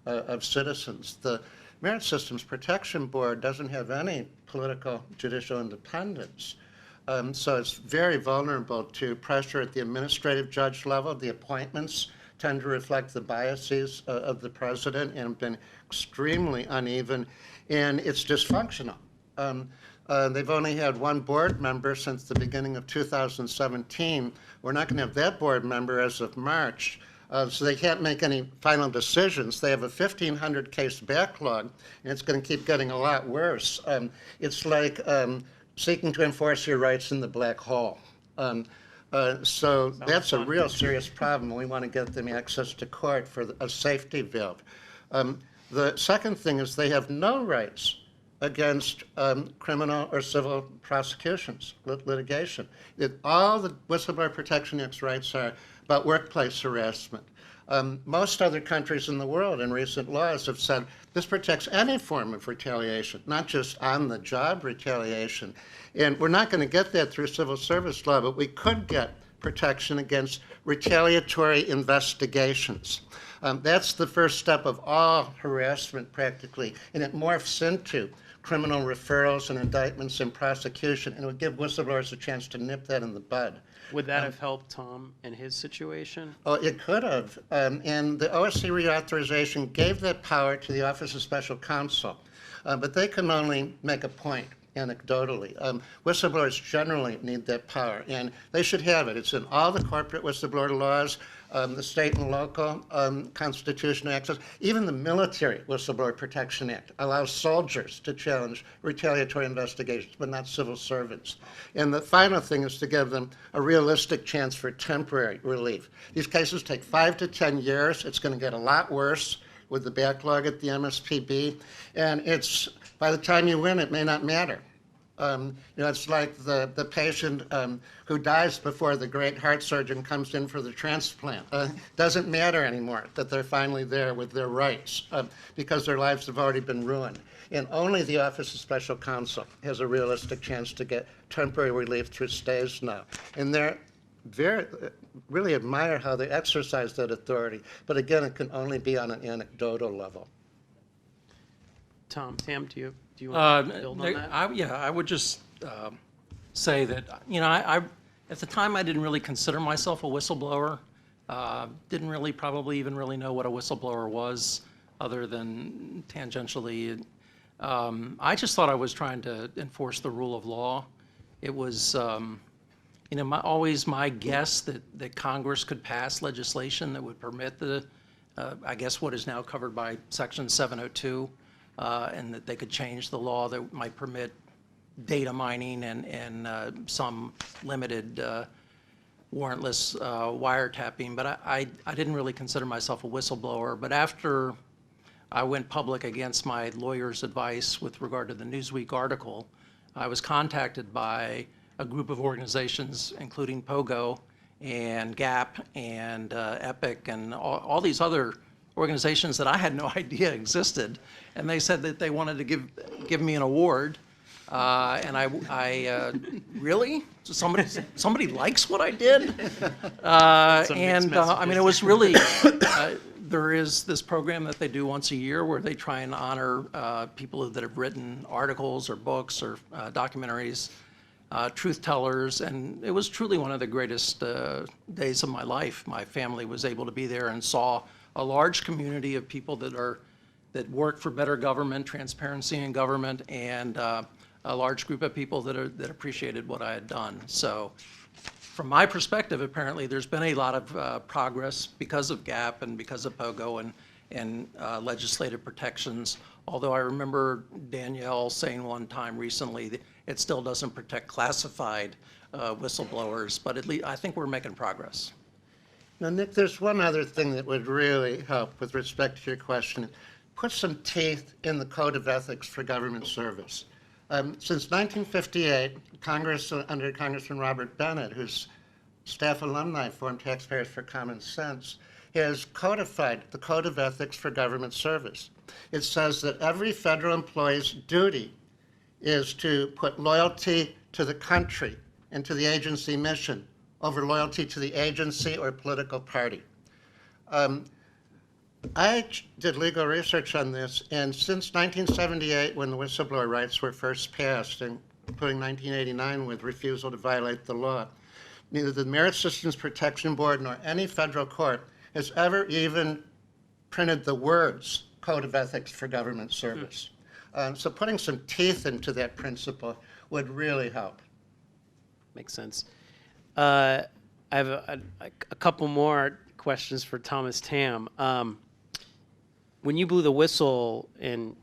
of citizens. The Merit Systems Protection Board doesn't have any political judicial independence. So it's very vulnerable to pressure at the administrative judge level. The appointments tend to reflect the biases of the president and have been extremely uneven, and it's dysfunctional. They've only had one board member since the beginning of 2017. We're not going to have that board member as of March. So they can't make any final decisions. They have a 1,500 case backlog, and it's going to keep getting a lot worse. It's like seeking to enforce your rights in the black hole. So that's a real serious problem. We want to get them access to court for a safety valve. The second thing is they have no rights against criminal or civil prosecutions, litigation. All the Whistleblower Protection Act's rights are about workplace harassment. Most other countries in the world in recent laws have said this protects any form of retaliation, not just on-the-job retaliation. And we're not going to get that through civil service law, but we could get protection against retaliatory investigations. That's the first step of all harassment practically, and it morphs into criminal referrals and indictments and prosecution, and it would give whistleblowers a chance to nip that in the bud. Would that have helped Tom in his situation? Oh, it could have. And the OSC reauthorization gave that power to the Office of Special Counsel, but they can only make a point anecdotally. Whistleblowers generally need that power, and they should have it. It's in all the corporate whistleblower laws, the state and local constitutional access. Even the military Whistleblower Protection Act allows soldiers to challenge retaliatory investigations, but not civil servants. And the final thing is to give them a realistic chance for temporary relief. These cases take 5 to 10 years. It's going to get a lot worse with the backlog at the MSPB, and it's by the time you win, it may not matter. It's like the patient who dies before the great heart surgeon comes in for the transplant. Doesn't matter anymore that they're finally there with their rights because their lives have already been ruined. And only the Office of Special Counsel has a realistic chance to get temporary relief through stays now. And they're really admire how they exercise that authority. But again, it can only be on an anecdotal level. Tam, do you want to build on that? I would just say that, I at the time I didn't really consider myself a whistleblower. Didn't really probably even really know what a whistleblower was other than tangentially. I just thought I was trying to enforce the rule of law. It was, always my guess that Congress could pass legislation that would permit I guess what is now covered by Section 702. And that they could change the law that might permit data mining and some limited warrantless wiretapping. But I didn't really consider myself a whistleblower. But after I went public against my lawyer's advice with regard to the Newsweek article, I was contacted by a group of organizations, including POGO and GAP and EPIC and all these other organizations that I had no idea existed, and they said that they wanted to give me an award, and I really? So somebody likes what I did, it was really. There is this program that they do once a year where they try and honor people that have written articles or books or documentaries, truth tellers, and it was truly one of the greatest days of my life. My family was able to be there and saw a large community of people that work for better government, transparency in government, and a large group of people that appreciated what I had done. So from my perspective, apparently there's been a lot of progress because of GAP and because of POGO and legislative protections. Although I remember Danielle saying one time recently that it still doesn't protect classified whistleblowers, but at least I think we're making progress. Now, Nick, there's one other thing that would really help with respect to your question. Put some teeth in the Code of Ethics for Government Service. Since 1958, Congress, under Congressman Robert Bennett, whose staff alumni formed Taxpayers for Common Sense, has codified the Code of Ethics for Government Service. It says that every federal employee's duty is to put loyalty to the country and to the agency mission over loyalty to the agency or political party. I did legal research on this, and since 1978, when the whistleblower rights were first passed, and including 1989 with refusal to violate the law. Neither the Merit Systems Protection Board nor any federal court has ever even printed the words Code of Ethics for Government Service. So putting some teeth into that principle would really help. Makes sense. I have a couple more questions for Thomas Tamm. When you blew the whistle and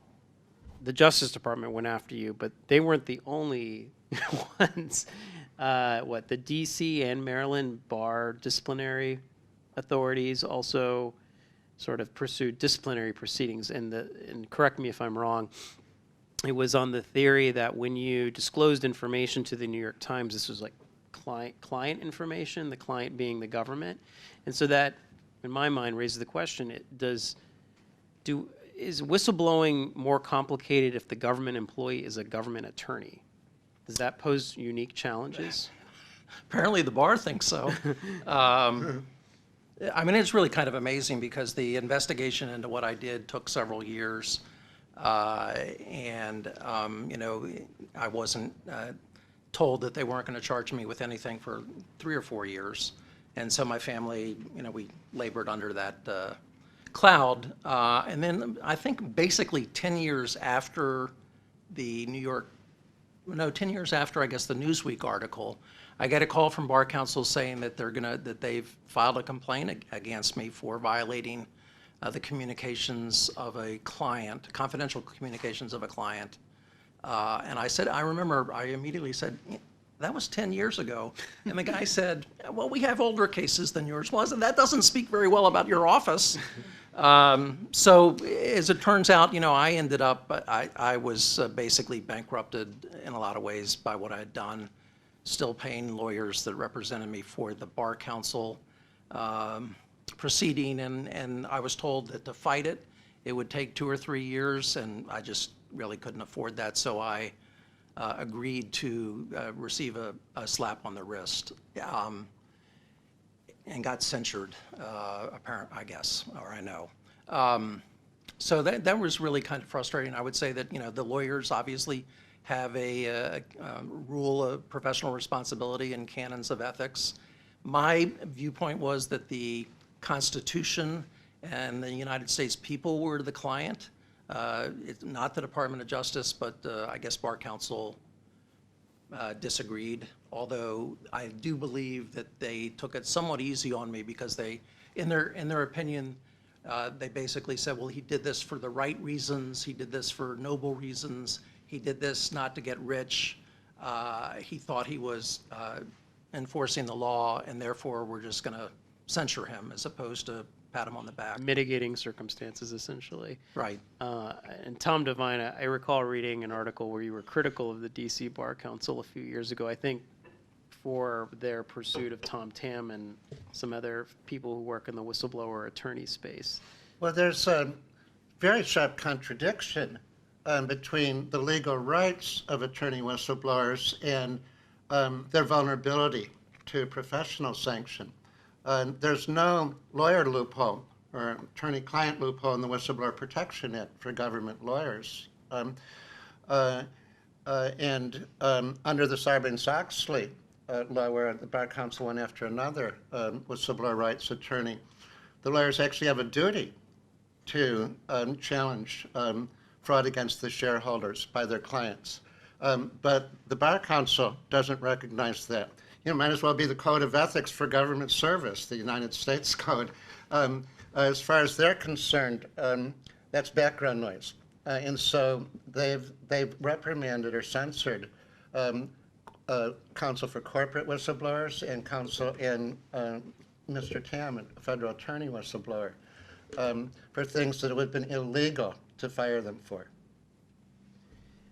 the Justice Department went after you, but they weren't the only ones. The D.C. and Maryland bar disciplinary authorities also sort of pursued disciplinary proceedings. And correct me if I'm wrong, it was on the theory that when you disclosed information to the New York Times, this was like client information, the client being the government. And so that, in my mind, raises the question, is whistleblowing more complicated if the government employee is a government attorney? Does that pose unique challenges? Apparently the bar thinks so. I mean, it's really kind of amazing because the investigation into what I did took several years. You know, I wasn't told that they weren't going to charge me with anything for 3 or 4 years. And so my family, you know, we labored under that cloud. And then I think basically 10 years after the 10 years after, I guess, the Newsweek article, I get a call from Bar Counsel saying that they've filed a complaint against me for violating the communications of a client, confidential communications of a client. And I remember I immediately said, that was 10 years ago. And the guy said, well, we have older cases than yours was, and that doesn't speak very well about your office. So as it turns out, you know, I ended up, I was basically bankrupted in a lot of ways by what I had done, still paying lawyers that represented me for the Bar Counsel proceeding, and I was told that to fight it, it would take 2 or 3 years, and I just really couldn't afford that, so I agreed to receive a slap on the wrist. And got censured, I guess, or I know. So that was really kind of frustrating. I would say that, you know, the lawyers obviously have a rule of professional responsibility and canons of ethics. My viewpoint was that the Constitution and the United States people were the client. It's not the Department of Justice, but I guess Bar Counsel disagreed, although I do believe that they took it somewhat easy on me because they, in their opinion, they basically said, well, he did this for the right reasons, he did this for noble reasons, he did this not to get rich, he thought he was enforcing the law, and therefore we're just going to censure him as opposed to pat him on the back. Mitigating circumstances, essentially. Right. And Tom Devine, I recall reading an article where you were critical of the D.C. Bar Council a few years ago, I think for their pursuit of Tom Tamm and some other people who work in the whistleblower attorney space. Well, there's a very sharp contradiction between the legal rights of attorney whistleblowers and their vulnerability to professional sanction. There's no lawyer loophole or attorney-client loophole in the Whistleblower Protection Act for government lawyers. And under the Sarbanes-Oxley law, where the Bar Council went after another whistleblower rights attorney, the lawyers actually have a duty to challenge fraud against the shareholders by their clients. But the Bar Council doesn't recognize that. You know, might as well be the Code of Ethics for Government Service, the United States Code. As far as they're concerned, that's background noise. And so they've reprimanded or censored Counsel for Corporate Whistleblowers and Counsel and Mr. Tamm, a federal attorney whistleblower, for things that it would have been illegal to fire them for.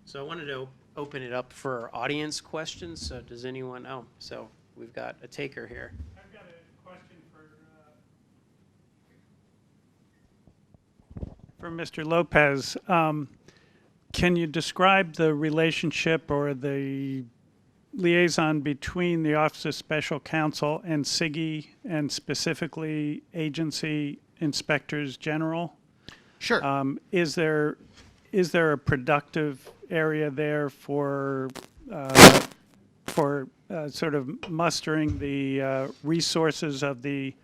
So I wanted to open it up for audience questions. So does anyone, so we've got a taker here. I've got a question for Mr. Lopez. Can you describe the relationship or the liaison between the Office of Special Counsel and SIGI, and specifically agency inspectors general? Sure. Is there a productive area there for for sort of mustering the resources of the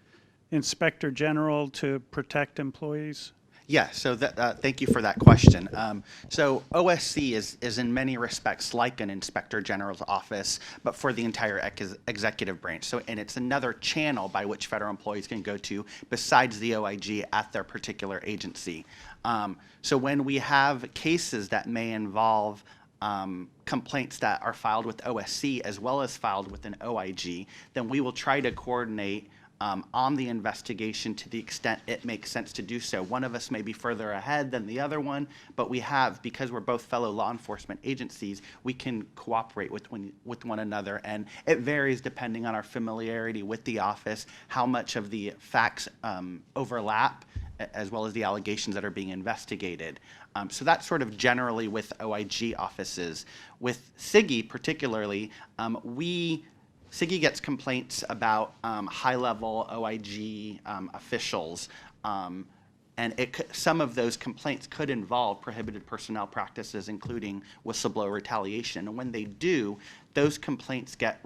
Inspector General to protect employees? Yeah, so thank you for that question. So OSC is in many respects like an Inspector General's office, but for the entire executive branch. So, and it's another channel by which federal employees can go to besides the OIG at their particular agency. So when we have cases that may involve complaints that are filed with OSC as well as filed with an OIG, then we will try to coordinate on the investigation to the extent it makes sense to do so. One of us may be further ahead than the other one, but we have, because we're both fellow law enforcement agencies, we can cooperate with one another, and it varies depending on our familiarity with the office, how much of the facts overlap, as well as the allegations that are being investigated. So that's sort of generally with OIG offices. With SIGI particularly, SIGI gets complaints about high-level OIG officials, and some of those complaints could involve prohibited personnel practices, including whistleblower retaliation. And when they do, those complaints get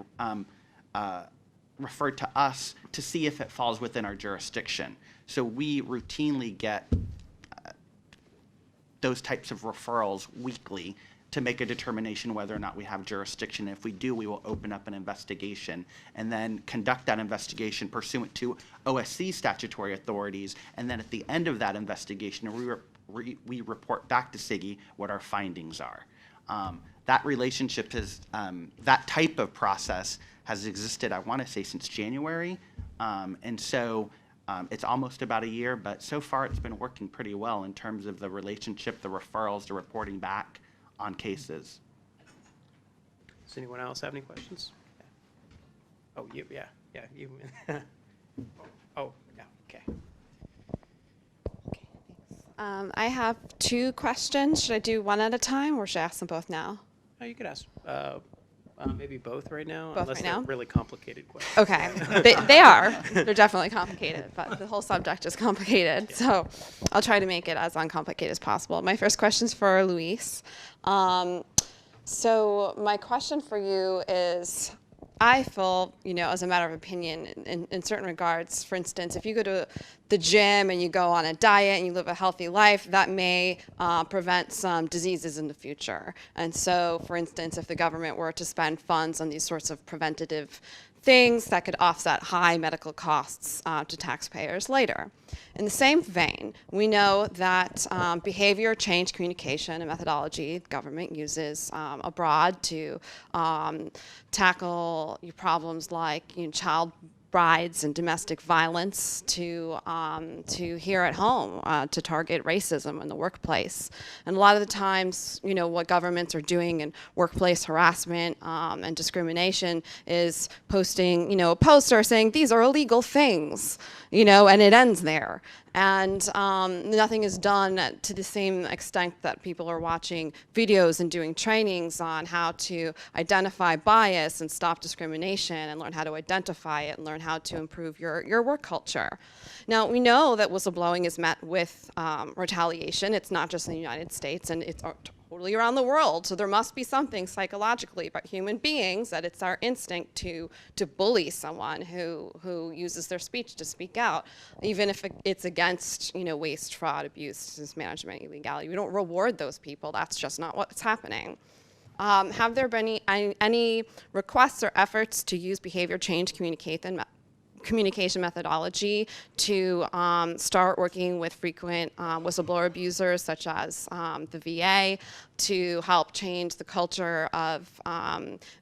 referred to us to see if it falls within our jurisdiction. So we routinely get those types of referrals weekly to make a determination whether or not we have jurisdiction. If we do, we will open up an investigation and then conduct that investigation pursuant to OSC statutory authorities. And then at the end of that investigation, we report back to SIGI what our findings are. That relationship is, that type of process has existed, I want to say, since January. And so it's almost about a year, but so far it's been working pretty well in terms of the relationship, the referrals, the reporting back on cases. Does anyone else have any questions? Yeah. Oh, you, yeah, you. Oh, yeah, okay. I have two questions. Should I do one at a time, or should I ask them both now? Oh, you could ask maybe both right now, Both unless right they're now? really complicated questions. Okay, they are. They're definitely complicated, but the whole subject is complicated. So I'll try to make it as uncomplicated as possible. My first question is for Luis. So my question for you is, I feel, as a matter of opinion, in certain regards, for instance, if you go to the gym and you go on a diet and you live a healthy life, that may prevent some diseases in the future. And so, for instance, if the government were to spend funds on these sorts of preventative things, that could offset high medical costs to taxpayers later. In the same vein, we know that behavior change communication and methodology the government uses abroad to tackle problems like child brides and domestic violence, to here at home, to target racism in the workplace. And a lot of the times, what governments are doing in workplace harassment and discrimination is posting, a poster saying these are illegal things, and it ends there. And nothing is done to the same extent that people are watching videos and doing trainings on how to identify bias and stop discrimination and learn how to identify it and learn how to improve your work culture. Now, we know that whistleblowing is met with retaliation. It's not just in the United States, and it's totally around the world. So there must be something psychologically about human beings that it's our instinct to bully someone who uses their speech to speak out, even if it's against waste, fraud, abuse, mismanagement, illegality. We don't reward those people. That's just not what's happening. Have there been any requests or efforts to use behavior change communication methodology to start working with frequent whistleblower abusers, such as the VA, to help change the culture of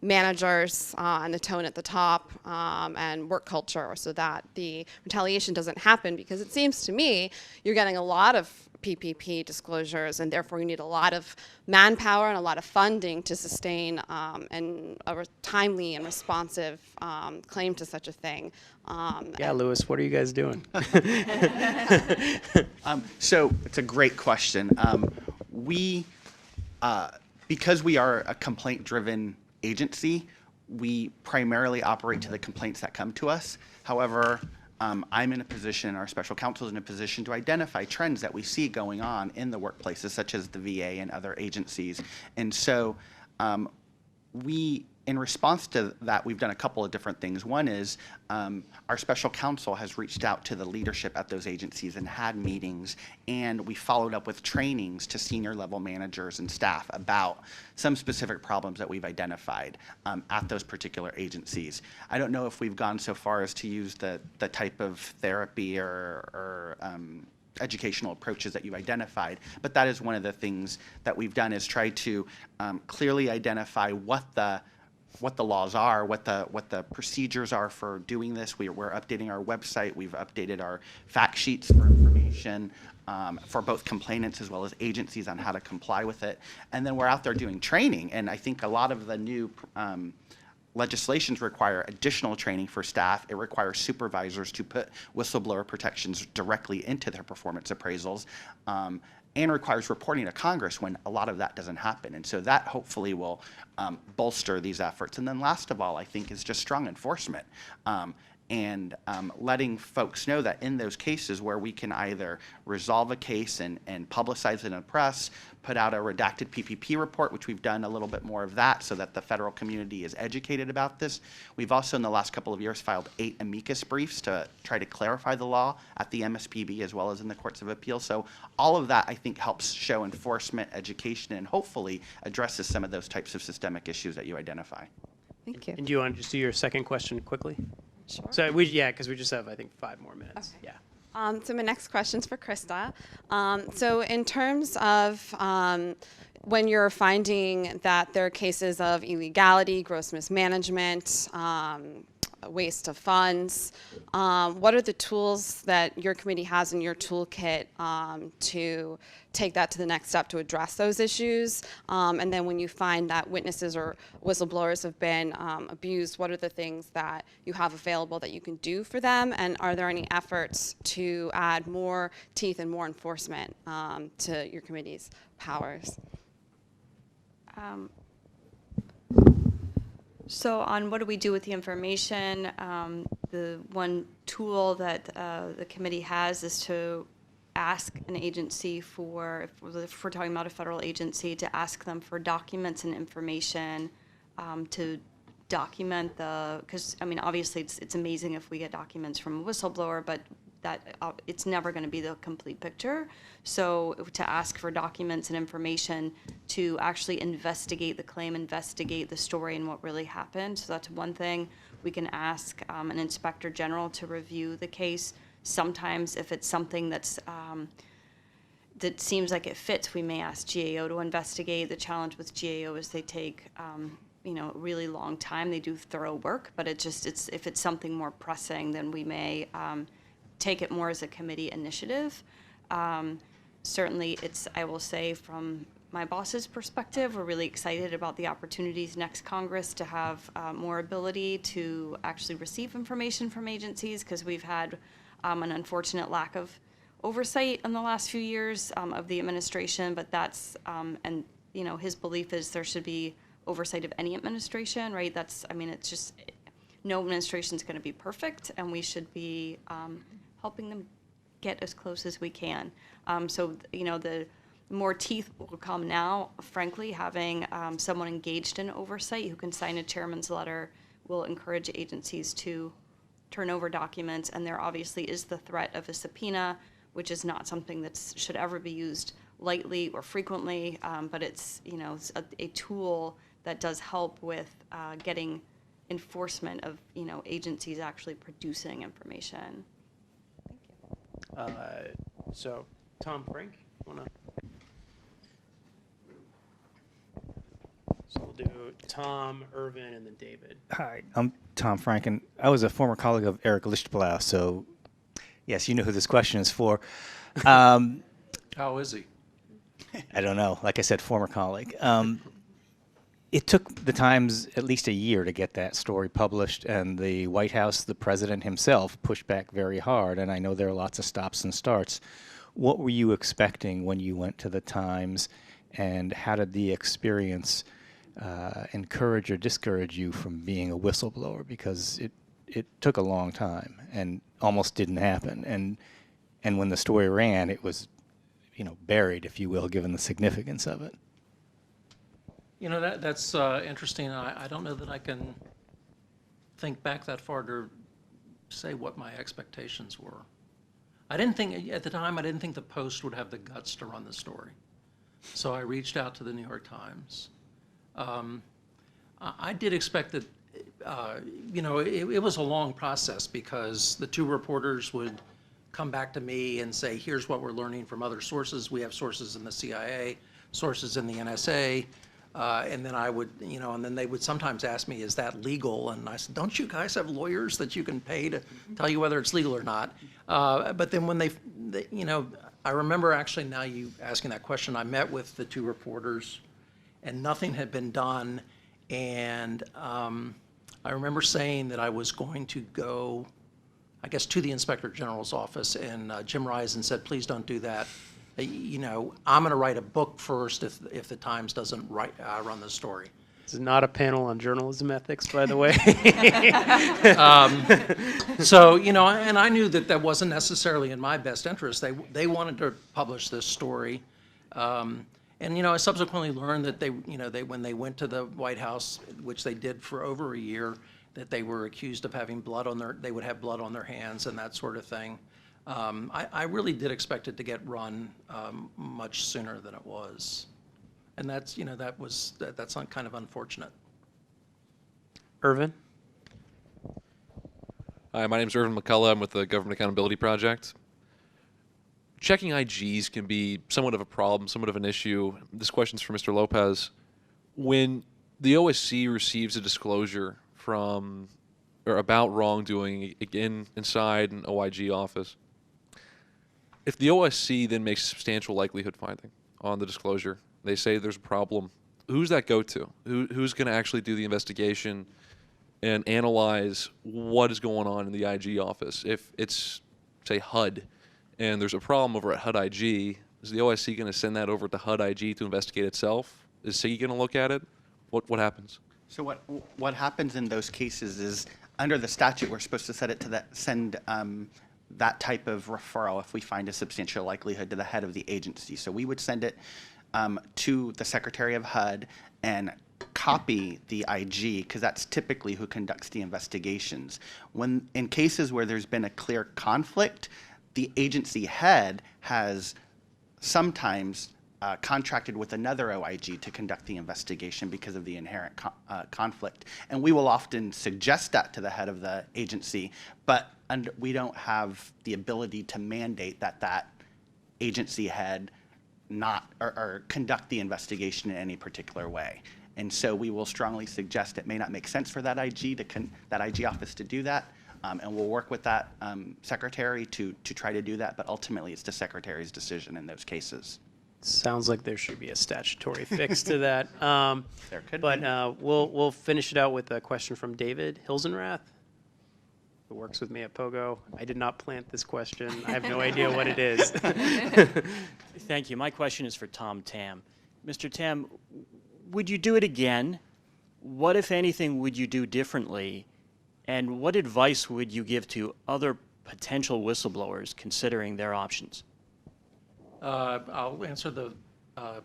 managers and the tone at the top and work culture, so that the retaliation doesn't happen? Because it seems to me you're getting a lot of PPP disclosures, and therefore you need a lot of manpower and a lot of funding to sustain a timely and responsive claim to such a thing. Yeah, Louis, what are you guys doing? So it's a great question. Because we are a complaint-driven agency, we primarily operate to the complaints that come to us. However, I'm in a position, our special counsel is in a position to identify trends that we see going on in the workplaces, such as the VA and other agencies. And so in response to that, we've done a couple of different things. One is our special counsel has reached out to the leadership at those agencies and had meetings, and we followed up with trainings to senior level managers and staff about some specific problems that we've identified at those particular agencies. I don't know if we've gone so far as to use the type of therapy or educational approaches that you've identified, but that is one of the things that we've done, is try to clearly identify what the laws are, what the procedures are for doing this. We're updating our website. We've updated our fact sheets for information for both complainants as well as agencies on how to comply with it. And then we're out there doing training, and I think a lot of the new legislations require additional training for staff. It requires supervisors to put whistleblower protections directly into their performance appraisals, and requires reporting to Congress when a lot of that doesn't happen. And so that hopefully will bolster these efforts. And then last of all, I think, is just strong enforcement. And letting folks know that in those cases where we can either resolve a case and publicize it in the press, put out a redacted PPP report, which we've done a little bit more of that so that the federal community is educated about this. We've also in the last couple of years filed 8 amicus briefs to try to clarify the law at the MSPB as well as in the courts of appeal. So all of that, I think, helps show enforcement, education, and hopefully addresses some of those types of systemic issues that you identify. Thank you. And do you want to just do your second question quickly? Sure. So because we just have, I think, 5 more minutes. Okay. Yeah. So my next question's for Krista. So in terms of when you're finding that there are cases of illegality, gross mismanagement, waste of funds, what are the tools that your committee has in your toolkit to take that to the next step to address those issues? And then when you find that witnesses or whistleblowers have been abused, what are the things that you have available that you can do for them? And are there any efforts to add more teeth and more enforcement to your committee's powers? So on what do we do with the information, the one tool that the committee has is to ask an agency for, if we're talking about a federal agency, to ask them for documents and information to document because I mean, obviously it's amazing if we get documents from a whistleblower, but that it's never going to be the complete picture. So to ask for documents and information to actually investigate the claim, investigate the story and what really happened. So that's one thing. We can ask an inspector general to review the case. Sometimes if it's something that's that seems like it fits, we may ask GAO to investigate. The challenge with GAO is they take a really long time. They do thorough work, but if it's something more pressing, then we may take it more as a committee initiative. Certainly, I will say from my boss's perspective, we're really excited about the opportunities next Congress to have more ability to actually receive information from agencies, because we've had an unfortunate lack of oversight in the last few years of the administration, but that's, and his belief is there should be oversight of any administration, right? It's just, no administration is going to be perfect, and we should be helping them get as close as we can. The more teeth will come now, frankly, having someone engaged in oversight who can sign a chairman's letter will encourage agencies to turn over documents, and there obviously is the threat of a subpoena, which is not something that should ever be used lightly or frequently, but it's a tool that does help with getting enforcement of agencies actually producing information. So, Tom, Frank, wanna? So we'll do Tom, Irvin, and then David. Hi, I'm Tom Franken. I was a former colleague of Eric Lichtblau, so yes, you know who this question is for. How is he? I don't know. Like I said, former colleague. It took the Times at least a year to get that story published, and the White House, the president himself, pushed back very hard, and I know there are lots of stops and starts. What were you expecting when you went to the Times, and how did the experience encourage or discourage you from being a whistleblower? Because it took a long time and almost didn't happen, and when the story ran, it was buried, if you will, given the significance of it. You know, that's interesting. I don't know that I can think back that far to say what my expectations were. I didn't think, at the time, I didn't think the Post would have the guts to run the story. So I reached out to the New York Times. I did expect that, you know, it was a long process because the two reporters would come back to me and say, here's what we're learning from other sources. We have sources in the CIA, sources in the NSA. And then I would, you know, and then they would sometimes ask me, is that legal? And I said, don't you guys have lawyers that you can pay to tell you whether it's legal or not? But then when they, you know, I remember actually now you asking that question, I met with the two reporters and nothing had been done. And I remember saying that I was going to go, I guess, to the Inspector General's office, and Jim Risen said, please don't do that. You know, I'm going to write a book first if the Times doesn't run the story. This is not a panel on journalism ethics, by the way. So, you know, and I knew that that wasn't necessarily in my best interest. They wanted to publish this story. And, you know, I subsequently learned that they, you know, when they went to the White House, which they did for over a year, that they were accused of having blood on they would have blood on their hands and that sort of thing. I really did expect it to get run much sooner than it was. And that's, you know, that's kind of unfortunate. Irvin? Hi, my name is Irvin McCullough. I'm with the Government Accountability Project. Checking IGs can be somewhat of a problem, somewhat of an issue. This question's for Mr. Lopez. When the OSC receives a disclosure from or about wrongdoing inside an OIG office, if the OSC then makes a substantial likelihood finding on the disclosure, they say there's a problem, who's that go to? Who's going to actually do the investigation and analyze what is going on in the IG office? If it's, say, HUD, and there's a problem over at HUD IG, is the OSC going to send that over to HUD IG to investigate itself? Is SIGI going to look at it? What happens? So what happens in those cases is, under the statute, we're supposed to send that type of referral if we find a substantial likelihood to the head of the agency. So we would send it to the Secretary of HUD and copy the IG, because that's typically who conducts the investigations. When in cases where there's been a clear conflict, the agency head has sometimes contracted with another OIG to conduct the investigation because of the inherent conflict. And we will often suggest that to the head of the agency, but we don't have the ability to mandate that agency head not or conduct the investigation in any particular way. And so we will strongly suggest it may not make sense for that IG office to do that, and we'll work with that secretary to try to do that. But ultimately, it's the secretary's decision in those cases. Sounds like there should be a statutory fix to that. There could but be. We'll finish it out with a question from David Hilsenrath, who works with me at Pogo. I did not plant this question. I have no idea what it is. Thank you. My question is for Tamm. Mr. Tamm, would you do it again? What, if anything, would you do differently? And what advice would you give to other potential whistleblowers considering their options? I'll answer the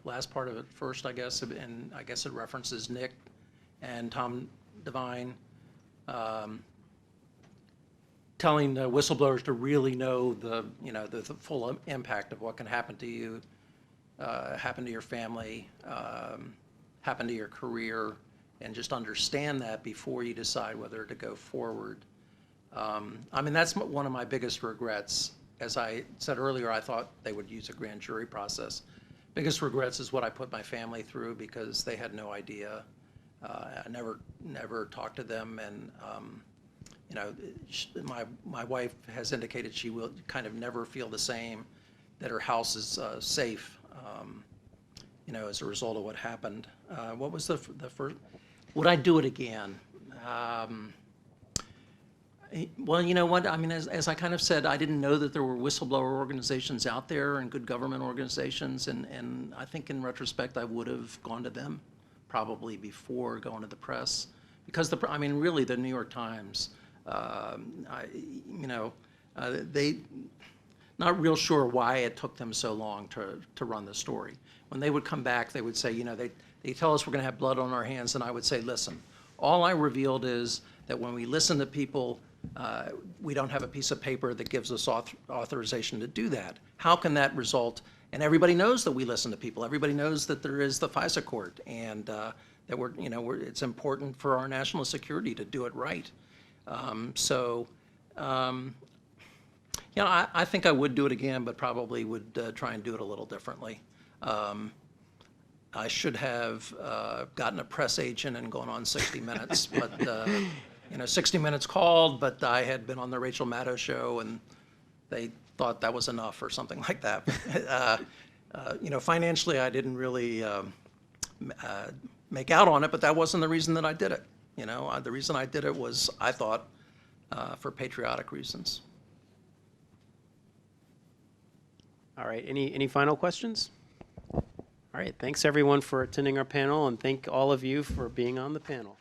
last part of it first, I guess, and I guess it references Nick and Tom Devine telling whistleblowers to really know the full impact of what can happen to you, happen to your family, happen to your career, and just understand that before you decide whether to go forward. I mean, that's one of my biggest regrets. As I said earlier, I thought they would use a grand jury process. Biggest regrets is what I put my family through because they had no idea. I never talked to them, and you know, my wife has indicated she will kind of never feel the same, that her house is safe, you know, as a result of what happened. What was the first? Would I do it again? Well, you know what? I mean, as I kind of said, I didn't know that there were whistleblower organizations out there and good government organizations, and I think in retrospect I would have gone to them probably before going to the press, because I mean, really, the New York Times, not real sure why it took them so long to run the story. When they would come back, they would say, you know, they tell us we're going to have blood on our hands, and I would say, listen, all I revealed is that when we listen to people, we don't have a piece of paper that gives us authorization to do that. How can that result? And everybody knows that we listen to people. Everybody knows that there is the FISA court, and that it's important for our national security to do it right. I think I would do it again, but probably would try and do it a little differently. I should have gotten a press agent and gone on 60 Minutes, but 60 Minutes called, but I had been on the Rachel Maddow show, and they thought that was enough or something like that. Financially, I didn't really make out on it, but that wasn't the reason that I did it. The reason I did it was, I thought, for patriotic reasons. All right, any final questions? All right, thanks everyone for attending our panel, and thank all of you for being on the panel.